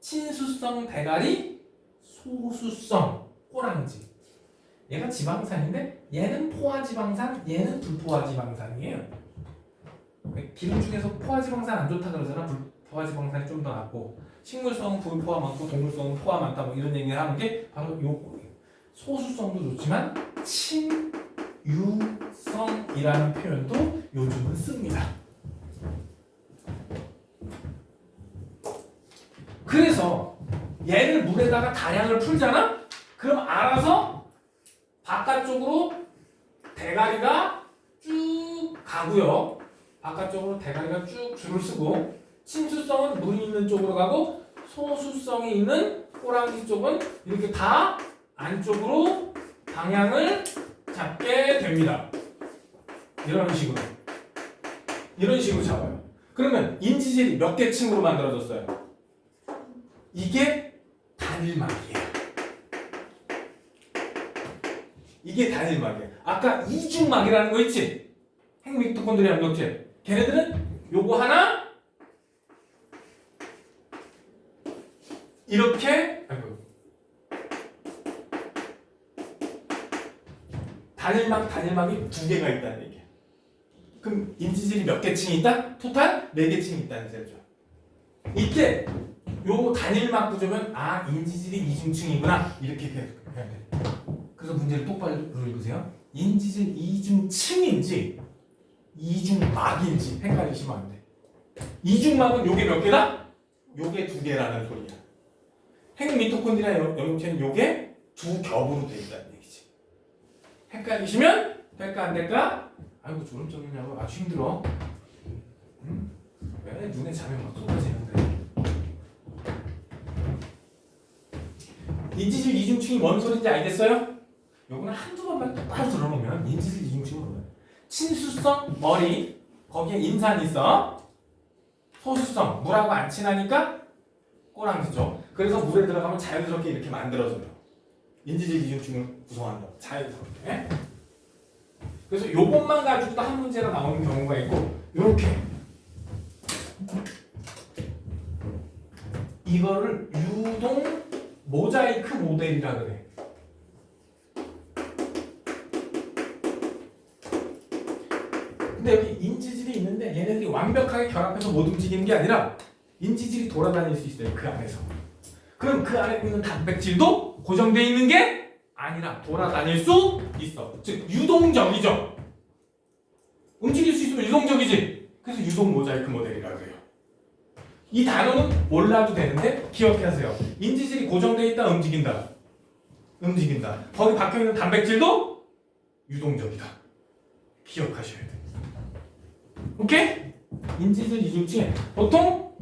친수성 대가리, 소수성 꼬랑지. 얘가 지방산인데 얘는 포화지방산, 얘는 불포화지방산이에요. 기름 중에서 포화지방산 안 좋다 그러잖아. 포화지방산이 좀 더 낫고, 식물성은 불포화 많고 동물성은 포화 많다 뭐 이런 얘기를 하는 게 바로 요거예요. 소수성도 좋지만 친유성이라는 표현도 요즘은 씁니다. 그래서 얘를 물에다가 다량을 풀잖아? 그럼 알아서 바깥쪽으로 대가리가 쭉 가고요. 바깥쪽으로 대가리가 쭉 줄을 쓰고, 친수성은 물이 있는 쪽으로 가고 소수성이 있는 꼬랑지 쪽은 이렇게 다 안쪽으로 방향을 잡게 됩니다. 이런 식으로 잡아요. 그러면 인지질이 몇 개 층으로 만들어졌어요? 이게 단일막이에요. 이게 단일막이에요. 아까 이중막이라는 거 있지? 핵미토콘드리아 암벽체. 걔네들은 요거 하나 이렇게, 단일막이 두 개가 있다는 얘기야. 그럼 인지질이 몇 개 층이 있다? 토탈 4개 층이 있다는 소리죠. 이때 요 단일막 구조면 인지질이 이중층이구나 이렇게 해야 돼. 그래서 문제를 똑바로 읽으세요. 인지질 이중층인지 이중막인지 헷갈리시면 안 돼. 이중막은 요게 몇 개다? 요게 2개라는 소리야. 핵미토콘드리아 염록체는 요게 2겹으로 돼 있다는 얘기지. 헷갈리시면 될까 안 될까? 아이고 졸음증이냐고 아주 힘들어. 왜 눈에 잠이 막 쏟아지는데. 인지질 이중층이 뭔 소리인지 알겠어요? 요거는 한두 번만 똑바로 들어놓으면 인지질 이중층은 뭐야? 친수성 머리, 거기에 인산이 있어. 소수성 물하고 안 친하니까 꼬랑지죠. 그래서 물에 들어가면 자연스럽게 이렇게 만들어져요. 인지질 이중층을 구성한다고 자연스럽게. 그래서 요것만 가지고도 한 문제가 나오는 경우가 있고, 요렇게 이거를 유동 모자이크 모델이라 그래. 근데 여기 인지질이 있는데 얘네들이 완벽하게 결합해서 못 움직이는 게 아니라 인지질이 돌아다닐 수 있어요. 그 안에서. 그럼 그 안에 있는 단백질도 고정되어 있는 게 아니라 돌아다닐 수 있어. 즉 유동적이죠. 움직일 수 있으면 유동적이지. 그래서 유동 모자이크 모델이라고 해요. 이 단어는 몰라도 되는데 기억하세요. 인지질이 고정되어 있다, 움직인다. 움직인다. 거기 박혀있는 단백질도 유동적이다. 기억하셔야 돼요. 오케이? 인지질 이중증에 보통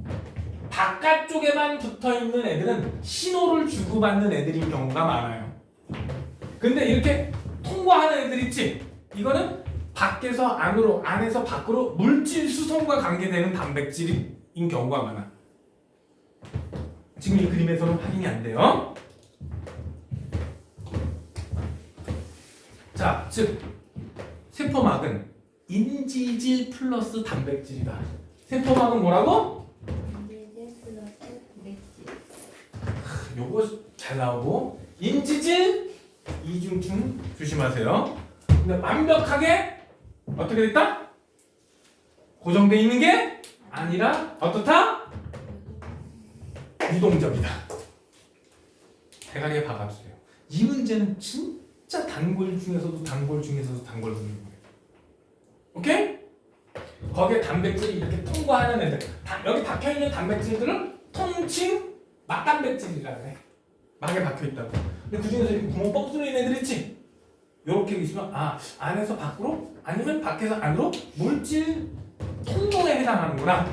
바깥쪽에만 붙어있는 애들은 신호를 주고받는 애들인 경우가 많아요. 근데 이렇게 통과하는 애들 있지? 이거는 밖에서 안으로, 안에서 밖으로 물질 수송과 관계되는 단백질인 경우가 많아. 지금 이 그림에서는 확인이 안 돼요. 자, 즉 세포막은 인지질 플러스 단백질이다. 세포막은 뭐라고? 인지질 플러스 단백질. 요거 잘 나오고 인지질 이중증 조심하세요. 근데 완벽하게 어떻게 됐다? 고정돼 있는 게 아니라 어떻다? 유동적이다. 대가리에 박아주세요. 이 문제는 진짜 단골 중에서도 단골 중에서도 단골 문제예요. 오케이? 거기에 단백질이 이렇게 통과하는 애들, 여기 박혀있는 단백질들을 통칭 막단백질이라 그래. 막에 박혀있다고. 근데 그 중에서 이렇게 구멍 뻥 뚫린 애들 있지? 요렇게 있으면 안에서 밖으로 아니면 밖에서 안으로 물질 통로에 해당하는구나.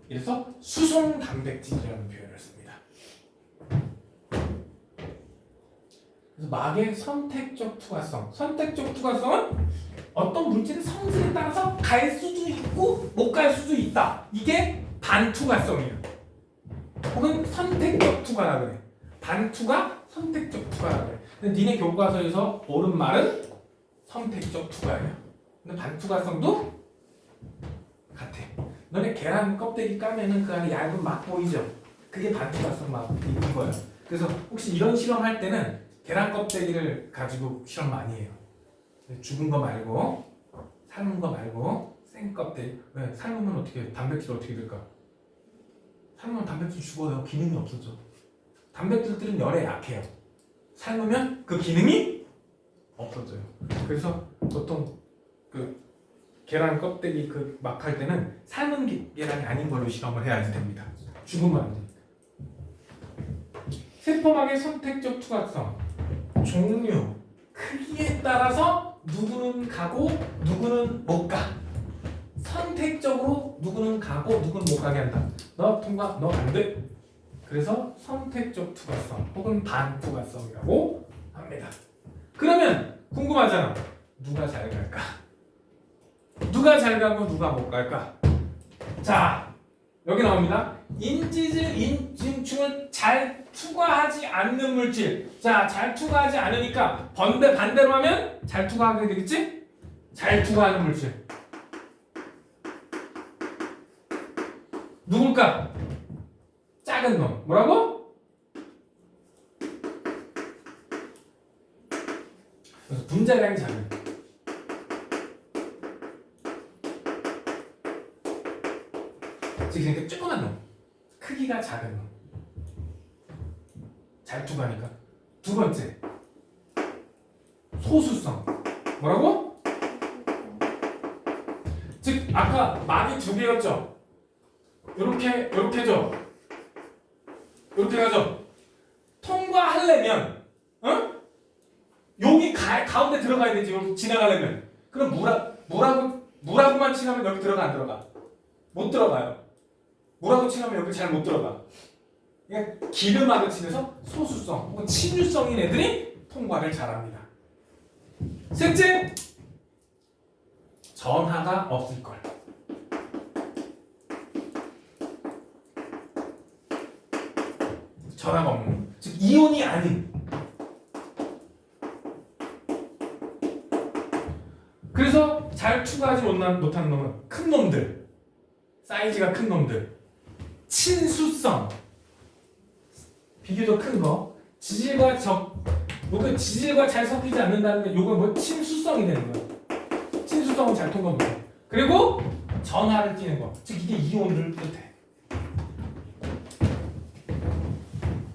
그래서 수송 단백질이라는 표현을 씁니다. 그래서 막의 선택적 투과성. 선택적 투과성은 어떤 물질의 성질에 따라서 갈 수도 있고 못 갈 수도 있다. 이게 반투과성이에요. 혹은 선택적 투과라 그래. 반투과, 선택적 투과라 그래. 근데 니네 교과서에서 옳은 말은 선택적 투과예요. 근데 반투과성도 같아. 너네 계란 껍데기 까면은 그 안에 얇은 막 보이죠? 그게 반투과성 막 이거예요. 그래서 혹시 이런 실험할 때는 계란 껍데기를 가지고 실험 많이 해요. 죽은 거 말고, 삶은 거 말고, 생 껍데기. 왜? 삶으면 어떻게, 단백질 어떻게 될까? 삶으면 단백질 죽어요. 기능이 없어져. 단백질들은 열에 약해요. 삶으면 그 기능이 없어져요. 그래서 보통 그 계란 껍데기 그 막 할 때는 삶은 계란이 아닌 걸로 실험을 해야지 됩니다. 죽으면 안 돼. 세포막의 선택적 투과성, 종류, 크기에 따라서 누구는 가고 누구는 못 가. 선택적으로 누구는 가고 누구는 못 가게 한다. 너 통과, 너 안 돼. 그래서 선택적 투과성 혹은 반투과성이라고 합니다. 그러면 궁금하잖아. 누가 잘 갈까? 누가 잘 가고 누가 못 갈까? 자, 여기 나옵니다. 인지질 인중충을 잘 투과하지 않는 물질. 자, 잘 투과하지 않으니까 반대로 하면 잘 투과하게 되겠지? 잘 투과하는 물질. 누굴까? 작은 놈. 뭐라고? 그래서 분자량이 작은. 즉 이렇게 조그만 놈. 크기가 작은 놈. 잘 투과하니까. 두 번째. 소수성. 뭐라고? 즉 아까 막이 두 개였죠. 요렇게죠. 이렇게 가죠. 통과하려면, 여기 가운데 들어가야 되지. 여기 지나가려면. 그럼 무라고만 칠하면 여기 들어가 안 들어가? 못 들어가요. 무라고 칠하면 여기 잘 못 들어가. 그러니까 기름하고 칠해서 소수성 혹은 침유성인 애들이 통과를 잘합니다. 셋째, 전하가 없을 걸. 전하가 없는, 즉 이온이 아닌. 그래서 잘 투과하지 못하는 놈은 큰 놈들, 사이즈가 큰 놈들, 친수성, 비교적 큰 거, 지질과 요거 지질과 잘 섞이지 않는다는 게 요거 뭐 친수성이 되는 거야. 친수성은 잘 통과합니다. 그리고 전하를 띠는 거, 즉 이게 이온을 뜻해.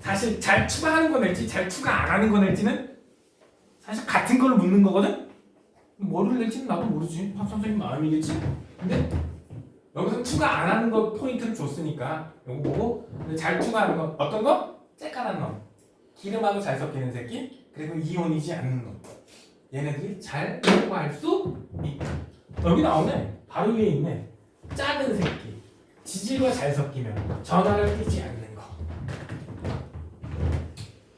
사실 잘 투과하는 거 낼지 잘 투과 안 하는 거 낼지는 사실 같은 걸 묻는 거거든. 뭐를 낼지는 나도 모르지. 박 선생님 마음이겠지. 근데 여기서 투과 안 하는 거 포인트를 줬으니까 요거 보고 근데 잘 투과하는 거 어떤 거? 쬐까란 놈 기름하고 잘 섞이는 새끼 그리고 이온이지 않는 놈 얘네들이 잘 투과할 수 있다. 여기 나오네. 바로 위에 있네. 작은 새끼 지질과 잘 섞이면 전하를 띄지 않는 거.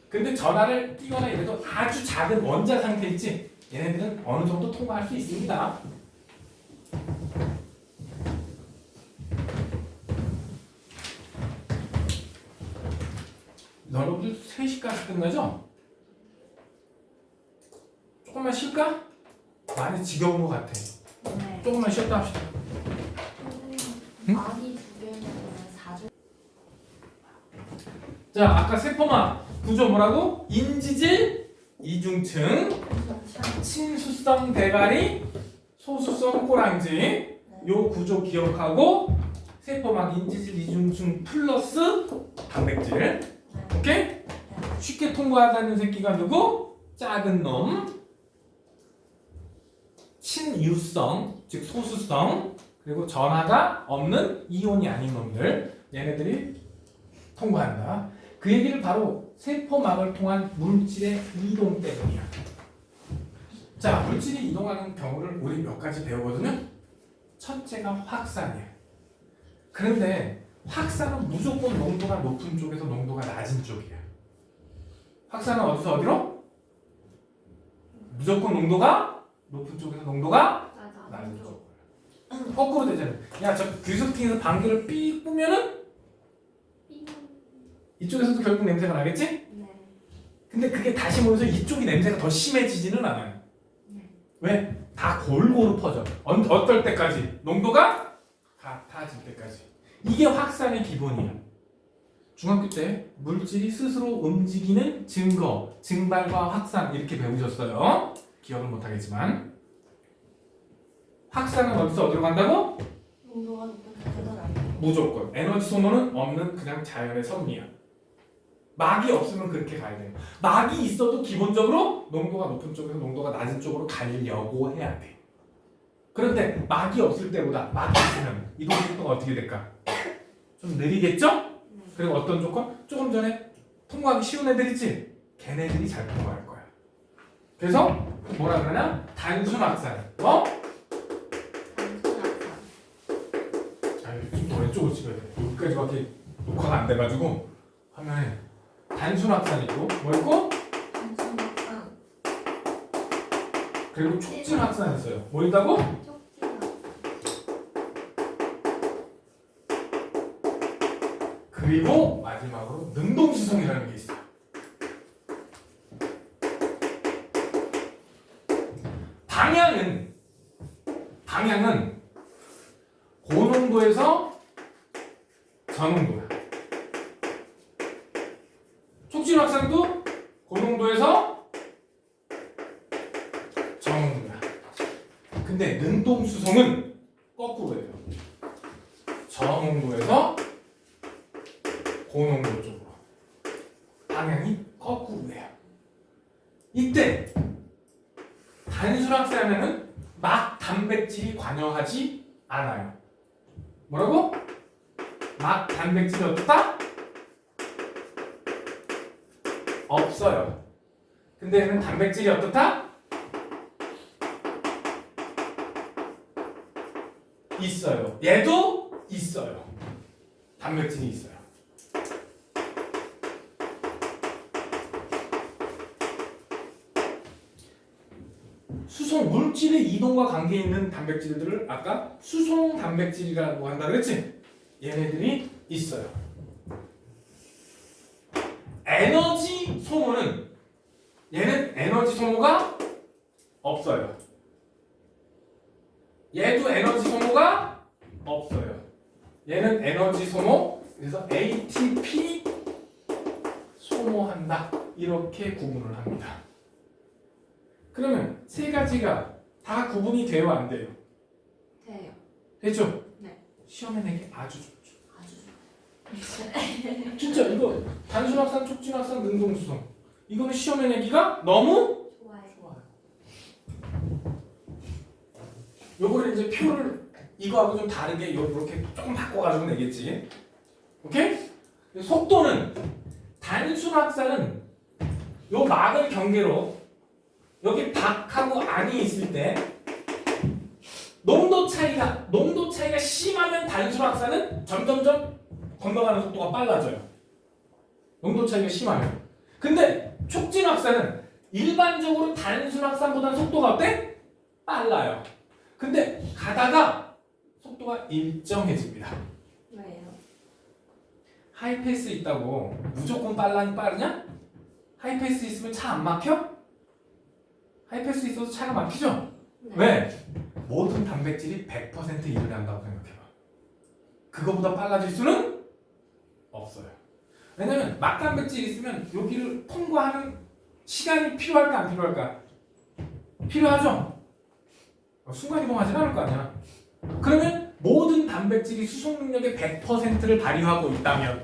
근데 전하를 띄거나 이래도 아주 작은 원자 상태 있지? 얘네들은 어느 정도 통과할 수 있습니다. 여러분들 3시까지 끝나죠? 조금만 쉴까? 많이 지겨운 것 같아. 네. 조금만 쉬었다 합시다. 많이 두 개면 4주. 자, 아까 세포막 구조 뭐라고? 인지질, 이중층, 친수성 대가리, 소수성 꼬랑지. 요 구조 기억하고 세포막 인지질, 이중층 플러스 단백질. 오케이? 쉽게 통과하다는 새끼가 누구? 작은 놈. 친유성, 즉 소수성, 그리고 전하가 없는 이온이 아닌 놈들. 얘네들이 통과한다. 그 얘기를 바로 세포막을 통한 물질의 이동 때문이야. 자, 물질이 이동하는 경우를 우리 몇 가지 배우거든요. 첫째가 확산이야. 그런데 확산은 무조건 농도가 높은 쪽에서 농도가 낮은 쪽이야. 확산은 어디서 어디로? 무조건 농도가 높은 쪽에서 농도가 낮은 쪽. 거꾸로 되잖아. 야, 저 귀속팅에서 방귀를 삐 뿌면은 이쪽에서도 결국 냄새가 나겠지? 네. 근데 그게 다시 모여서 이쪽이 냄새가 더 심해지지는 않아요. 네. 왜? 다 골고루 퍼져. 어떨 때까지? 농도가 같아질 때까지. 이게 확산의 기본이야. 중학교 때 물질이 스스로 움직이는 증거, 증발과 확산 이렇게 배우셨어요. 기억은 못하겠지만. 확산은 어디서 어디로 간다고? 농도가 높은 데서 나요. 무조건. 에너지 소모는 없는 그냥 자연의 섭리야. 막이 없으면 그렇게 가야 돼요. 막이 있어도 기본적으로 농도가 높은 쪽에서 농도가 낮은 쪽으로 가려고 해야 돼. 그런데 막이 없을 때보다 막이 있으면 이동 속도가 어떻게 될까? 좀 느리겠죠? 그리고 어떤 조건? 조금 전에 통과하기 쉬운 애들 있지? 걔네들이 잘 통과할 거야. 그래서 뭐라 그러냐? 단순 확산. 어? 좀 왼쪽으로 찍어야 돼. 여기까지밖에 녹화가 안 돼가지고 화면에 단순 확산 있고 뭐 있고? 단순 확산. 그리고 촉진 확산 있어요. 뭐 있다고? 촉진. 그리고 마지막으로 능동수성이라는 게 있어요. 방향은 고농도에서 저농도야. 촉진 확산도 고농도에서 저농도야. 근데 능동수성은 거꾸로예요. 저농도에서 고농도 쪽으로. 방향이 거꾸로예요. 이때 단순 확산에는 막 단백질이 관여하지 않아요. 뭐라고? 막 단백질이 어떻다? 없어요. 근데 얘는 단백질이 어떻다? 있어요. 얘도 있어요. 단백질이 있어요. 수송 물질의 이동과 관계 있는 단백질들을 아까 수송 단백질이라고 한다 그랬지? 얘네들이 있어요. 에너지 소모는 얘는 에너지 소모가 없어요. 얘도 에너지 소모가 없어요. 얘는 에너지 소모, 그래서 ATP 소모한다. 이렇게 구분을 합니다. 그러면 세 가지가 다 구분이 돼요, 안 돼요? 돼요. 됐죠? 네. 시험에 내기 아주 좋죠. 아주. 진짜 이거 단순 확산, 촉진 확산, 능동수성. 이거는 시험에 내기가 너무 좋아요. 좋아요. 요거를 이제 표를 이거하고 좀 다르게 이렇게 조금 바꿔가지고 내겠지. 오케이? 속도는 단순 확산은 요 막을 경계로 여기 밖하고 안이 있을 때 농도 차이가 심하면 단순 확산은 점점점 건너가는 속도가 빨라져요. 농도 차이가 심하면. 근데 촉진 확산은 일반적으로 단순 확산보다는 속도가 어때? 빨라요. 근데 가다가 속도가 일정해집니다. 왜요? 하이패스 있다고 무조건 빠르냐? 하이패스 있으면 차 안 막혀? 하이패스 있어서 차가 막히죠? 네. 왜? 모든 단백질이 100% 일을 한다고 생각해봐. 그거보다 빨라질 수는 없어요. 왜냐면 막단백질이 있으면 여기를 통과하는 시간이 필요할까 안 필요할까? 필요하죠? 순간이동하진 않을 거 아니야. 그러면 모든 단백질이 수송 능력의 100%를 발휘하고 있다면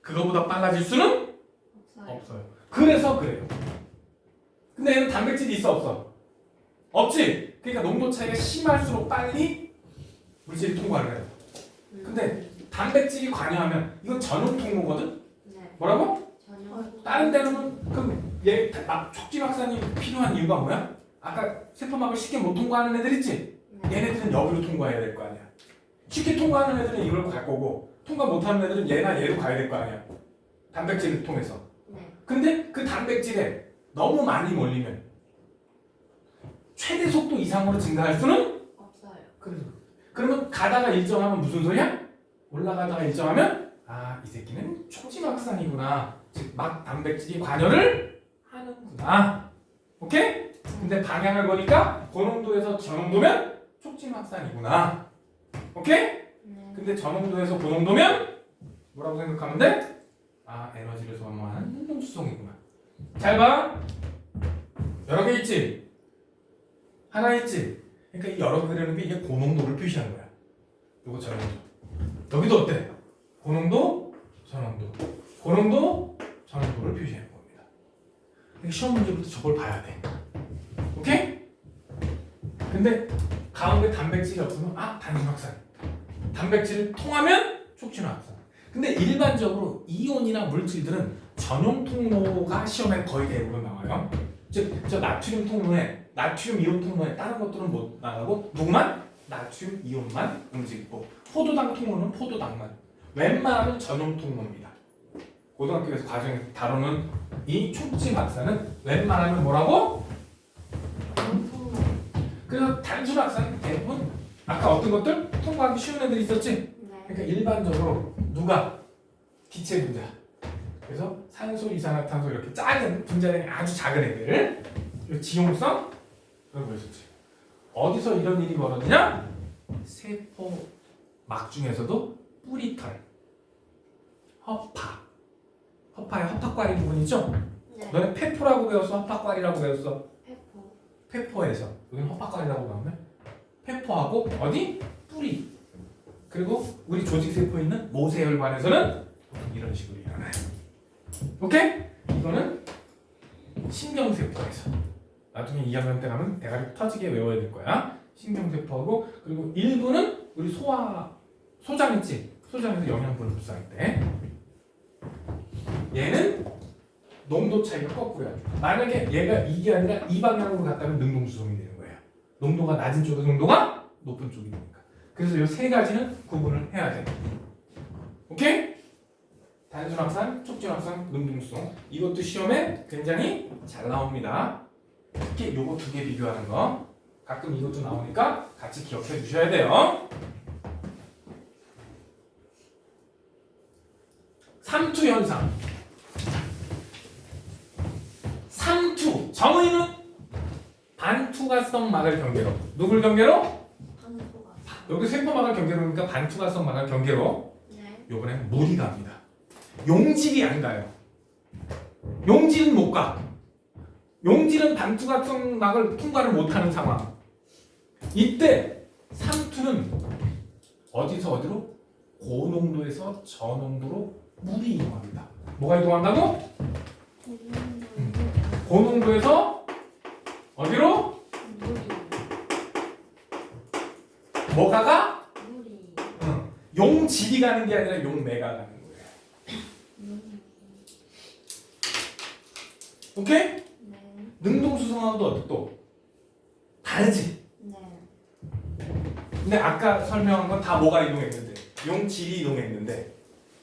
그거보다 빨라질 수는 없어요. 없어요. 그래서 그래요. 근데 얘는 단백질이 있어 없어? 없지? 그러니까 농도 차이가 심할수록 빨리 물질이 통과를 해요. 근데 단백질이 관여하면 이건 전용 통로거든? 네. 뭐라고? 전혀. 다른 데는 그럼 얘 촉진 확산이 필요한 이유가 뭐야? 아까 세포막을 쉽게 못 통과하는 애들 있지? 네. 얘네들은 여기로 통과해야 될 거 아니야. 쉽게 통과하는 애들은 이걸 갈 거고 통과 못하는 애들은 얘나 얘로 가야 될 거 아니야. 단백질을 통해서. 네. 근데 그 단백질에 너무 많이 몰리면 최대 속도 이상으로 증가할 수는 없어요. 그러면 가다가 일정하면 무슨 소리야? 올라가다가 일정하면 이 새끼는 촉진 확산이구나. 즉 막 단백질이 관여를 하는구나. 오케이? 근데 방향을 보니까 고농도에서 저농도면 촉진 확산이구나. 오케이? 네. 근데 저농도에서 고농도면 뭐라고 생각하면 돼? 에너지를 소모하는 운동수송이구나. 잘 봐. 여러 개 있지? 하나 있지? 그러니까 이 여러 개라는 게 이게 고농도를 표시하는 거야. 요거 저농도. 여기도 어때? 고농도, 저농도. 고농도, 저농도를 표시하는 겁니다. 시험 문제부터 저걸 봐야 돼. 오케이? 근데 가운데 단백질이 없으면 단순 확산. 단백질을 통하면 촉진 확산. 근데 일반적으로 이온이나 물질들은 전용 통로가 시험에 거의 대부분 나와요. 즉, 저 나트륨 통로에, 나트륨 이온 통로에 다른 것들은 못 나가고 누구만? 나트륨 이온만 움직이고 포도당 통로는 포도당만. 웬만하면 전용 통로입니다. 고등학교에서 과정에서 다루는 이 촉진 확산은 웬만하면 뭐라고? 그래서 단순 확산은 대부분 아까 어떤 것들? 통과하기 쉬운 애들 있었지? 네. 그러니까 일반적으로 누가? 기체 분자. 그래서 산소, 이산화탄소 이렇게 작은 분자량이 아주 작은 애들. 지용성 그런 거 있었지. 어디서 이런 일이 벌어지냐? 세포 막 중에서도 뿌리털, 허파. 허파의 허파과리 부분 있죠? 네. 너네 페포라고 배웠어? 허파과리라고 배웠어? 페포. 페포에서 여기는 허파과리라고 나오면 페포하고 어디? 뿌리. 그리고 우리 조직세포에 있는 모세혈관에서는 이런 식으로 일어나요. 오케이? 이거는 신경세포에서 나중에 2학년 때 가면 대가리 터지게 외워야 될 거야. 신경세포하고 그리고 일부는 우리 소장 있지? 소장에서 영양분을 흡수할 때 얘는 농도 차이가 거꾸로야. 만약에 얘가 이게 아니라 이 방향으로 갔다면 능동수송이 되는 거예요. 농도가 낮은 쪽에서 농도가 높은 쪽이 되니까. 그래서 이 세 가지는 구분을 해야 돼. 오케이? 단순 확산, 촉진 확산, 능동수송. 이것도 시험에 굉장히 잘 나옵니다. 특히 요거 두 개 비교하는 거. 가끔 이것도 나오니까 같이 기억해 주셔야 돼요. 삼투 현상. 삼투. 정의는 반투과성 막을 경계로. 누굴 경계로? 한소가. 여기 세포막을 경계로 하니까 반투과성 막을 경계로. 네. 요번엔 물이 갑니다. 용질이 안 가요. 용질은 못 가. 용질은 반투과성 막을 통과를 못하는 상황. 이때 삼투는 어디서 어디로? 고농도에서 저농도로 물이 이동합니다. 뭐가 이동한다고? 고농도에서 어디로? 뭐가가? 물이. 용질이 가는 게 아니라 용매가 가는 거예요. 오케이? 네. 능동수성하고도 또 다르지? 네. 근데 아까 설명한 건 다 뭐가 이동했는데 용질이 이동했는데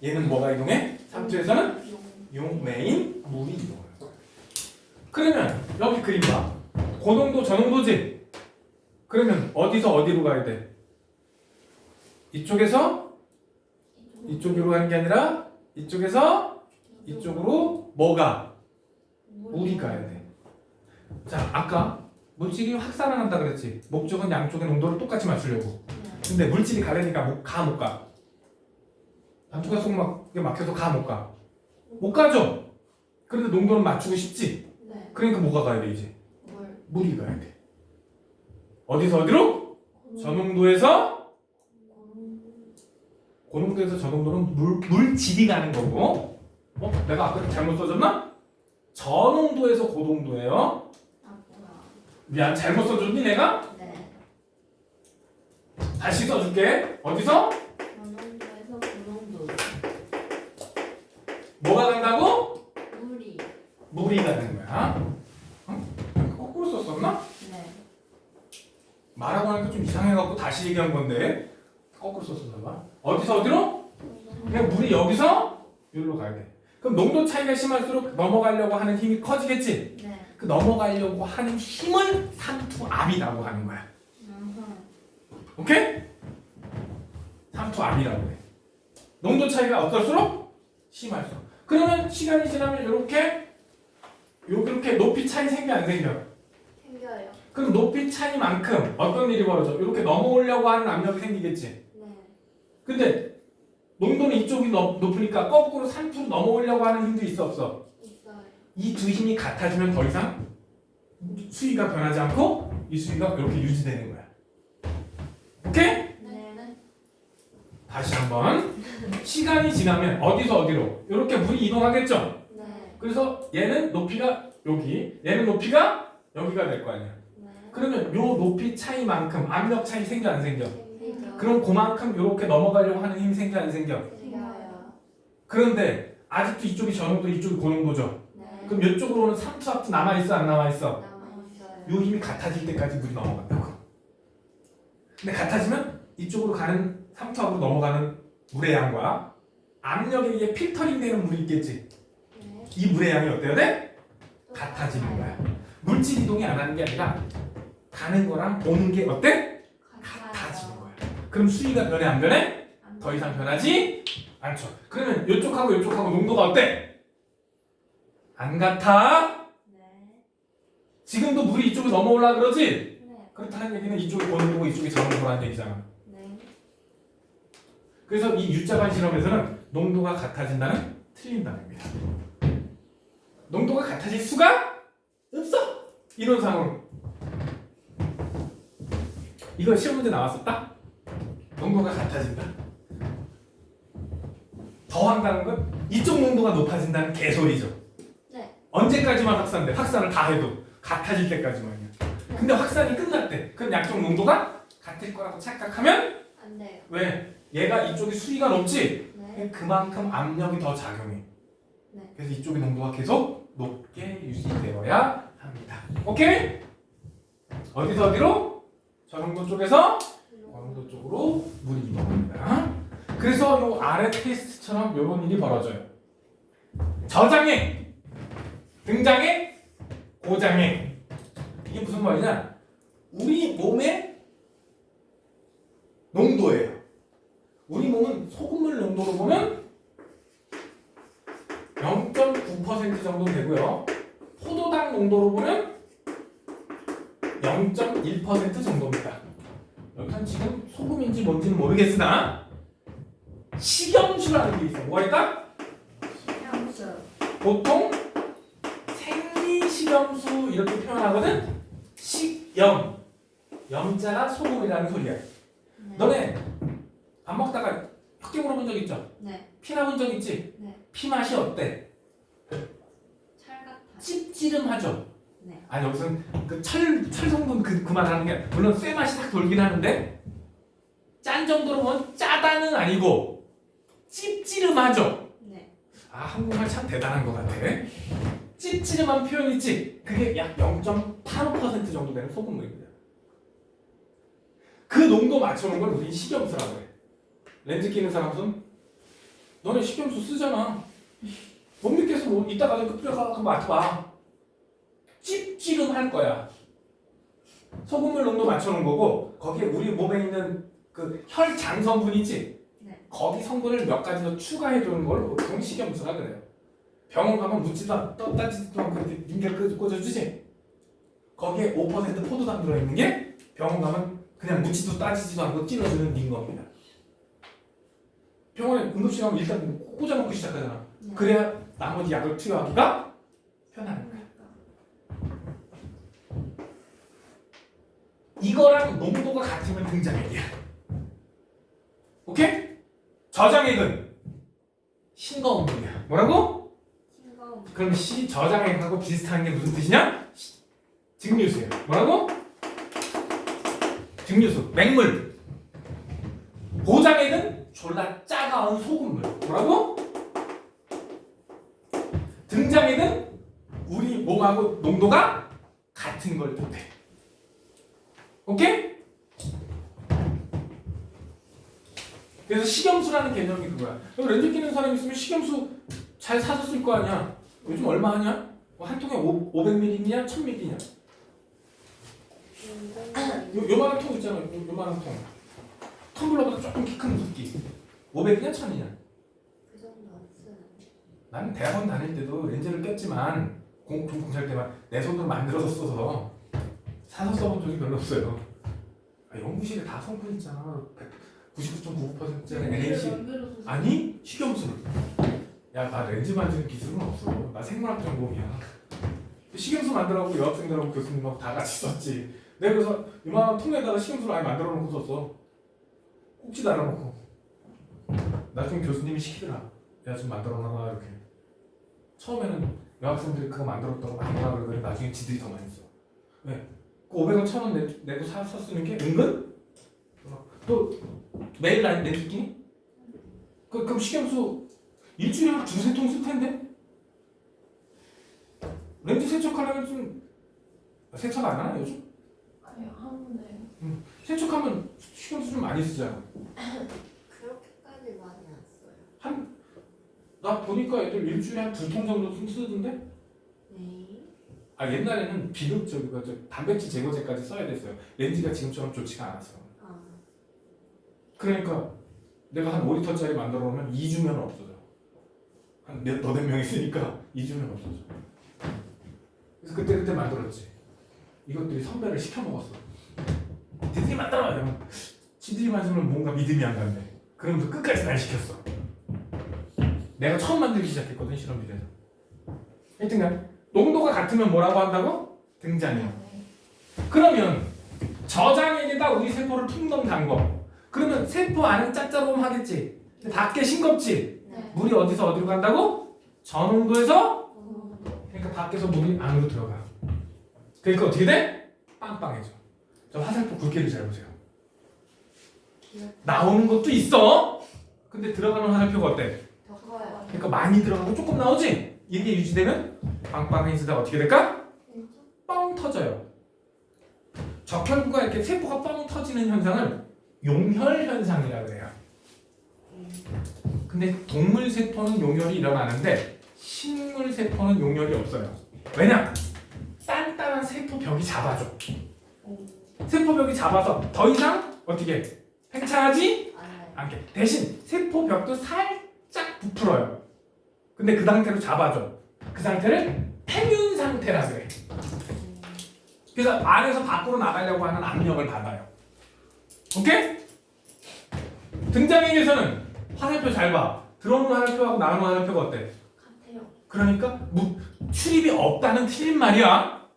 얘는 뭐가 이동해? 삼투에서는 용매인 물이 이동하는 거야. 그러면 여기 그림 봐. 고농도 저농도지? 그러면 어디서 어디로 가야 돼? 이쪽에서 이쪽으로 가는 게 아니라 이쪽에서 이쪽으로 뭐가? 물이 가야 돼. 자, 아까 물질이 확산한다 그랬지? 목적은 양쪽의 농도를 똑같이 맞추려고. 근데 물질이 가려니까 가 못 가? 단투가 속막에 막혀서 가 못 가? 못 가죠? 그런데 농도는 맞추고 싶지? 네. 그러니까 뭐가 가야 돼 이제? 물. 물이 가야 돼. 어디서 어디로? 저농도에서 고농도에서 저농도는 물질이 가는 거고. 내가 아까 잘못 써줬나? 저농도에서 고농도예요. 아 뭐야. 미안, 잘못 써줬니 내가? 네. 다시 써줄게. 어디서? 저농도에서 고농도. 뭐가 간다고? 물이. 물이 가는 거야. 거꾸로 썼었나? 네. 말하고 하니까 좀 이상해갖고 다시 얘기한 건데 거꾸로 썼었나 봐. 어디서 어디로? 그냥 물이 여기서 여기로 가야 돼. 그럼 농도 차이가 심할수록 넘어가려고 하는 힘이 커지겠지? 네. 그 넘어가려고 하는 힘을 삼투압이라고 하는 거야. 오케이? 삼투압이라고 해. 농도 차이가 어떨수록? 심할수록. 그러면 시간이 지나면 이렇게 높이 차이 생겨 안 생겨? 생겨요. 그럼 높이 차이만큼 어떤 일이 벌어져? 이렇게 넘어오려고 하는 압력이 생기겠지? 네. 근데 농도는 이쪽이 높으니까 거꾸로 산투로 넘어오려고 하는 힘도 있어 없어? 있어요. 이 두 힘이 같아지면 더 이상 수위가 변하지 않고 이 수위가 이렇게 유지되는 거야. 오케이? 네. 다시 한번 시간이 지나면 어디서 어디로? 이렇게 물이 이동하겠죠? 네. 그래서 얘는 높이가 여기, 얘는 높이가 여기가 될 거 아니야. 네. 그러면 요 높이 차이만큼 압력 차이 생겨 안 생겨? 생기죠. 그럼 그만큼 이렇게 넘어가려고 하는 힘이 생겨 안 생겨? 생겨요. 그런데 아직도 이쪽이 저농도 이쪽이 고농도죠? 네. 그럼 이쪽으로는 삼투압도 남아있어 안 남아있어? 남아있어요. 요 힘이 같아질 때까지 물이 넘어간다고. 근데 같아지면 이쪽으로 가는 삼투압으로 넘어가는 물의 양과 압력에 의해 필터링 되는 물이 있겠지? 네. 이 물의 양이 어때야 돼? 또 같아지는 같아요. 거야. 물질 이동이 안 하는 게 아니라 가는 거랑 오는 게 어때? 같아요. 같아지는 거야. 그럼 수위가 변해 안 변해? 더 이상 변하지 않죠. 그러면 이쪽하고 이쪽하고 농도가 어때? 안 같아? 네. 지금도 물이 이쪽으로 넘어오려 그러지? 네. 그렇다는 얘기는 이쪽이 고농도고 이쪽이 저농도라는 얘기잖아. 네. 그래서 이 U자반 실험에서는 농도가 같아진다는 틀린다는 겁니다. 농도가 같아질 수가 없어. 이런 상황. 이거 시험 문제 나왔었다? 농도가 같아진다. 더 황당한 건 이쪽 농도가 높아진다는 개소리죠. 네. 언제까지만 확산돼? 확산을 다 해도 같아질 때까지만요. 근데 확산이 끝났대. 그럼 양쪽 농도가 같을 거라고 착각하면 안 돼요. 왜? 얘가 이쪽이 수위가 높지? 네. 그만큼 압력이 더 작용해. 네. 그래서 이쪽의 농도가 계속 높게 유지되어야 합니다. 오케이? 어디서 어디로? 저농도 쪽에서 고농도 쪽으로 물이 이동합니다. 그래서 요 아래 테스트처럼 이런 일이 벌어져요. 저장해, 등장해, 고장해. 이게 무슨 말이냐? 우리 몸의 농도예요. 우리 몸은 소금물 농도로 보면 0.9% 정도 되고요. 포도당 농도로 보면 0.1% 정도입니다. 여기는 지금 소금인지 뭔지는 모르겠으나 식염수라는 게 있어. 뭐가 있다? 식염수. 보통 생리식염수 이렇게 표현하거든. 식염. 염자가 소금이라는 소리야. 네. 너네 밥 먹다가 혁기 물어본 적 있죠? 네. 피 나본 적 있지? 네. 피 맛이 어때? 찰 같아. 찝찝하죠? 네. 아니 여기서는 그 철 성분 그 말 하는 게 물론 쇠 맛이 딱 돌긴 하는데 짠 정도로 보면 짜다는 아니고 찝찌름하죠. 네. 아 한국말 참 대단한 것 같아. 찝찌름한 표현 있지? 그게 약 0.85% 정도 되는 소금물입니다. 그 농도 맞춰놓은 걸 우리 식염수라고 해. 렌즈 끼는 사람은 너네 식염수 쓰잖아. 못 믿겠어. 뭐 이따가 뿌려가지고 맡아봐. 찝찌름할 거야. 소금물 농도 맞춰놓은 거고 거기에 우리 몸에 있는 그 혈장 성분 있지? 네. 거기 성분을 몇 가지 더 추가해 주는 걸 보통 식염수라 그래요. 병원 가면 묻지도 않고 따지지도 않고 이렇게 링겔 꽂아주지? 거기에 5% 포도당 들어있는 게 병원 가면 그냥 묻지도 따지지도 않고 찔러주는 링겁니다. 병원에 응급실 가면 일단 꽂아놓고 시작하잖아. 네. 그래야 나머지 약을 투여하기가 편하는 거야. 이거랑 농도가 같으면 등장액이야. 오케이? 저장액은 싱거운 물이야. 뭐라고? 싱거운. 그럼 저장액하고 비슷한 게 무슨 뜻이냐? 증류수예요. 뭐라고? 증류수, 맹물. 보장액은 졸라 짜가운 소금물. 뭐라고? 등장액은 우리 몸하고 농도가 같은 걸 뜻해. 오케이? 그래서 식염수라는 개념이 그거야. 렌즈 끼는 사람 있으면 식염수 잘 사서 쓸 거 아니야. 요즘 얼마 하냐? 뭐 한 통에 500ml냐? 1000ml냐? 요만한 통 있잖아. 요만한 통. 텀블러보다 조금 키 큰 붓기. 500이냐? 1000이냐? 그 정도 안 쓰는. 나는 대학원 다닐 때도 렌즈를 꼈지만 공사할 때만 내 손으로 만들어서 써서 사서 써본 적이 별로 없어요. 연구실에 다 성분 있잖아. 99.99%짜리 NaC. 아니 식염수를. 야 나 렌즈 만드는 기술은 없어. 나 생물학 전공이야. 식염수 만들라고 여학생들하고 교수님하고 다 같이 썼지. 내가 그래서 이만한 통에다가 식염수를 아예 만들어 놓고 썼어. 꼭지 달아놓고. 나중에 교수님이 시키더라. 야 좀 만들어 놔라 이렇게. 처음에는 여학생들이 그거 만들었다고 만들라 그러더니 나중에 지들이 더 많이 써. 왜? 그 500원 1000원 내고 사서 쓰는 게 은근 또 매일 렌즈 끼니? 그럼 식염수 일주일에 한 2-3통 쓸 텐데? 렌즈 세척하려면 좀 세척 안 하나 요즘? 아니 하는데 세척하면 식염수 좀 많이 쓰잖아. 그렇게까지 많이 안 써요. 나 보니까 애들 일주일에 한 2통 정도 쓰던데? 네. 아 옛날에는 비누 저 단백질 제거제까지 써야 됐어요. 렌즈가 지금처럼 좋지가 않았어. 아. 그러니까 내가 한 5리터짜리 만들어 놓으면 2주면 없어져. 한 너댓 명 있으니까 2주면 없어져. 그래서 그때 만들었지. 이것들이 선배를 시켜 먹었어. 니들이 만들어! 이러면 지들이 만들면 뭔가 믿음이 안 간대. 그러면서 끝까지 날 시켰어. 내가 처음 만들기 시작했거든 실험실에서. 하여튼간 농도가 같으면 뭐라고 한다고? 등장이야. 그러면 저장액에다 우리 세포를 푹 넣은 방법. 그러면 세포 안은 짭짤하겠지. 밖에 싱겁지. 네. 물이 어디로 간다고? 저농도에서. 어. 그러니까 밖에서 물이 안으로 들어가. 그러니까 어떻게 돼? 빵빵해져. 저 화살표 굵기를 잘 보세요. 나오는 것도 있어. 근데 들어가는 화살표가 어때? 더 커요. 그러니까 많이 들어가고 조금 나오지? 이게 유지되면 빵빵해지다가 어떻게 될까? 뻥 터져요. 적혈구가 이렇게 세포가 뻥 터지는 현상을 용혈 현상이라고 해요. 근데 동물 세포는 용혈이 일어나는데 식물 세포는 용혈이 없어요. 왜냐? 단단한 세포벽이 잡아줘. 세포벽이 잡아서 더 이상 어떻게 팽창하지 아, 않게. 대신 세포벽도 살짝 부풀어요. 근데 그 상태로 잡아줘. 그 상태를 평균 상태라 그래. 그래서 안에서 밖으로 나가려고 하는 압력을 받아요. 오케이? 등장액에서는 화살표 잘 봐. 들어오는 화살표하고 나오는 화살표가 어때? 같아요. 그러니까 출입이 없다는 틀린 말이야.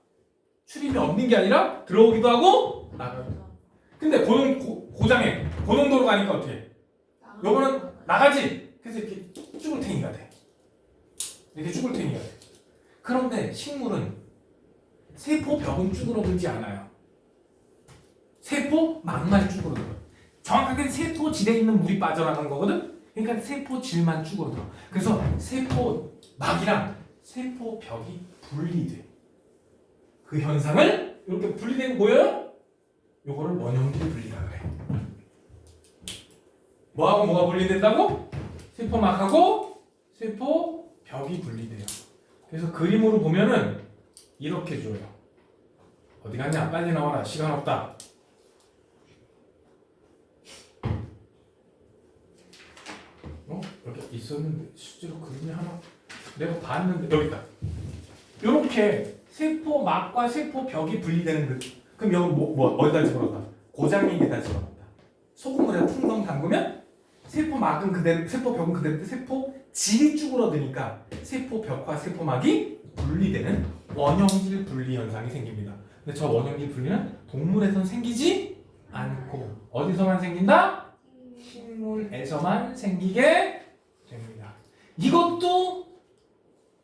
출입이 없는 게 아니라 들어오기도 하고 나가요. 근데 고장액, 고농도로 가니까 어떻게? 요거는 나가지. 그래서 이렇게 쭈글탱이가 돼. 이렇게 쭈글탱이가 돼. 그런데 식물은 세포벽은 쭈그러들지 않아요. 세포 망말 쭈그러들어. 정확하게 세포질에 있는 물이 빠져나간 거거든. 그러니까 세포질만 쭈그러들어. 그래서 세포막이랑 세포벽이 분리돼. 그 현상을 이렇게 분리된 거 보여요? 요거를 원형질 분리라 그래. 뭐하고 뭐가 분리된다고? 세포막하고 세포벽이 분리돼요. 그래서 그림으로 보면은 이렇게 줘요. 어디 갔냐? 빨리 나와라. 시간 없다. 이렇게 있었는데 실제로 그림이 하나 내가 봤는데 여기 있다. 이렇게 세포막과 세포벽이 분리되는 그 그럼 여기 뭐 어디다 집어넣다? 고장익에다 집어넣다. 소금물에 퉁덩 담그면 세포막은 그대로, 세포벽은 그대로, 세포질이 쭈그러드니까 세포벽과 세포막이 분리되는 원형질 분리 현상이 생깁니다. 근데 저 원형질 분리는 동물에선 생기지 않고 어디서만 생긴다? 식물에서만 생기게 됩니다. 이것도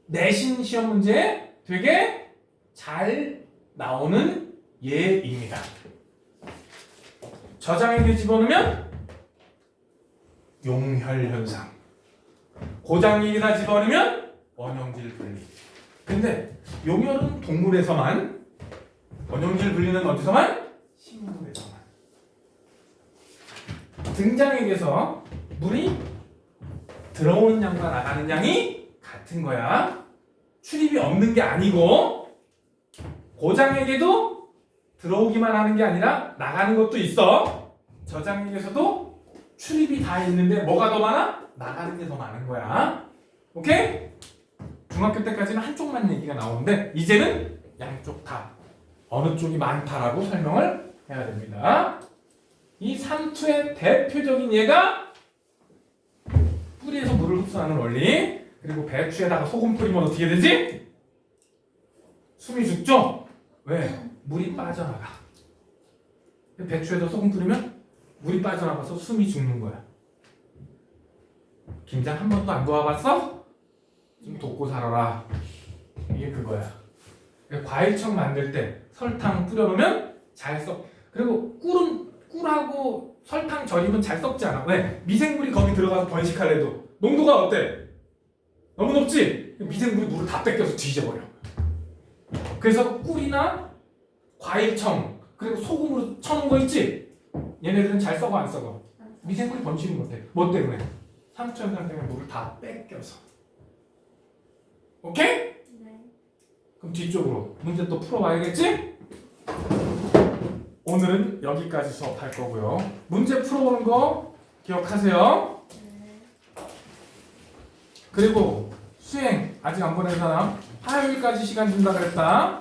내신 시험 문제에 되게 잘 나오는 예입니다. 저장액에 집어넣으면 용혈 현상, 고장액에다 집어넣으면 원형질 분리. 근데 용혈은 동물에서만, 원형질 분리는 어디서만? 식물에서만. 등장액에서 물이 들어오는 양과 나가는 양이 같은 거야. 출입이 없는 게 아니고, 고장액에도 들어오기만 하는 게 아니라 나가는 것도 있어. 저장액에서도 출입이 다 있는데 뭐가 더 많아? 나가는 게 더 많은 거야. 오케이? 중학교 때까지는 한쪽만 얘기가 나오는데 이제는 양쪽 다 어느 쪽이 많다라고 설명을 해야 됩니다. 이 삼투의 대표적인 예가 뿌리에서 물을 흡수하는 원리. 그리고 배추에다가 소금 뿌리면 어떻게 되지? 숨이 죽죠? 왜? 물이 빠져나가. 배추에다 소금 뿌리면 물이 빠져나가서 숨이 죽는 거야. 김장 한 번도 안 도와봤어? 좀 돕고 살아라. 이게 그거야. 과일청 만들 때 설탕 뿌려놓으면 잘 썩. 그리고 꿀하고 설탕 절이면 잘 썩지 않아. 왜? 미생물이 거기 들어가서 번식하래도 농도가 어때? 너무 높지? 미생물이 물을 다 뺏겨서 뒤져버려. 그래서 꿀이나 과일청 그리고 소금으로 쳐놓은 거 있지? 얘네들은 잘 썩어 안 썩어? 미생물이 번식을 못해. 뭐 때문에? 삼투 현상 때문에 물을 다 뺏겨서. 오케이? 네. 그럼 뒤쪽으로 문제 또 풀어봐야겠지? 오늘은 여기까지 수업할 거고요. 문제 풀어보는 거 기억하세요. 네. 그리고 수행 아직 안 보낸 사람 화요일까지 시간 준다 그랬다.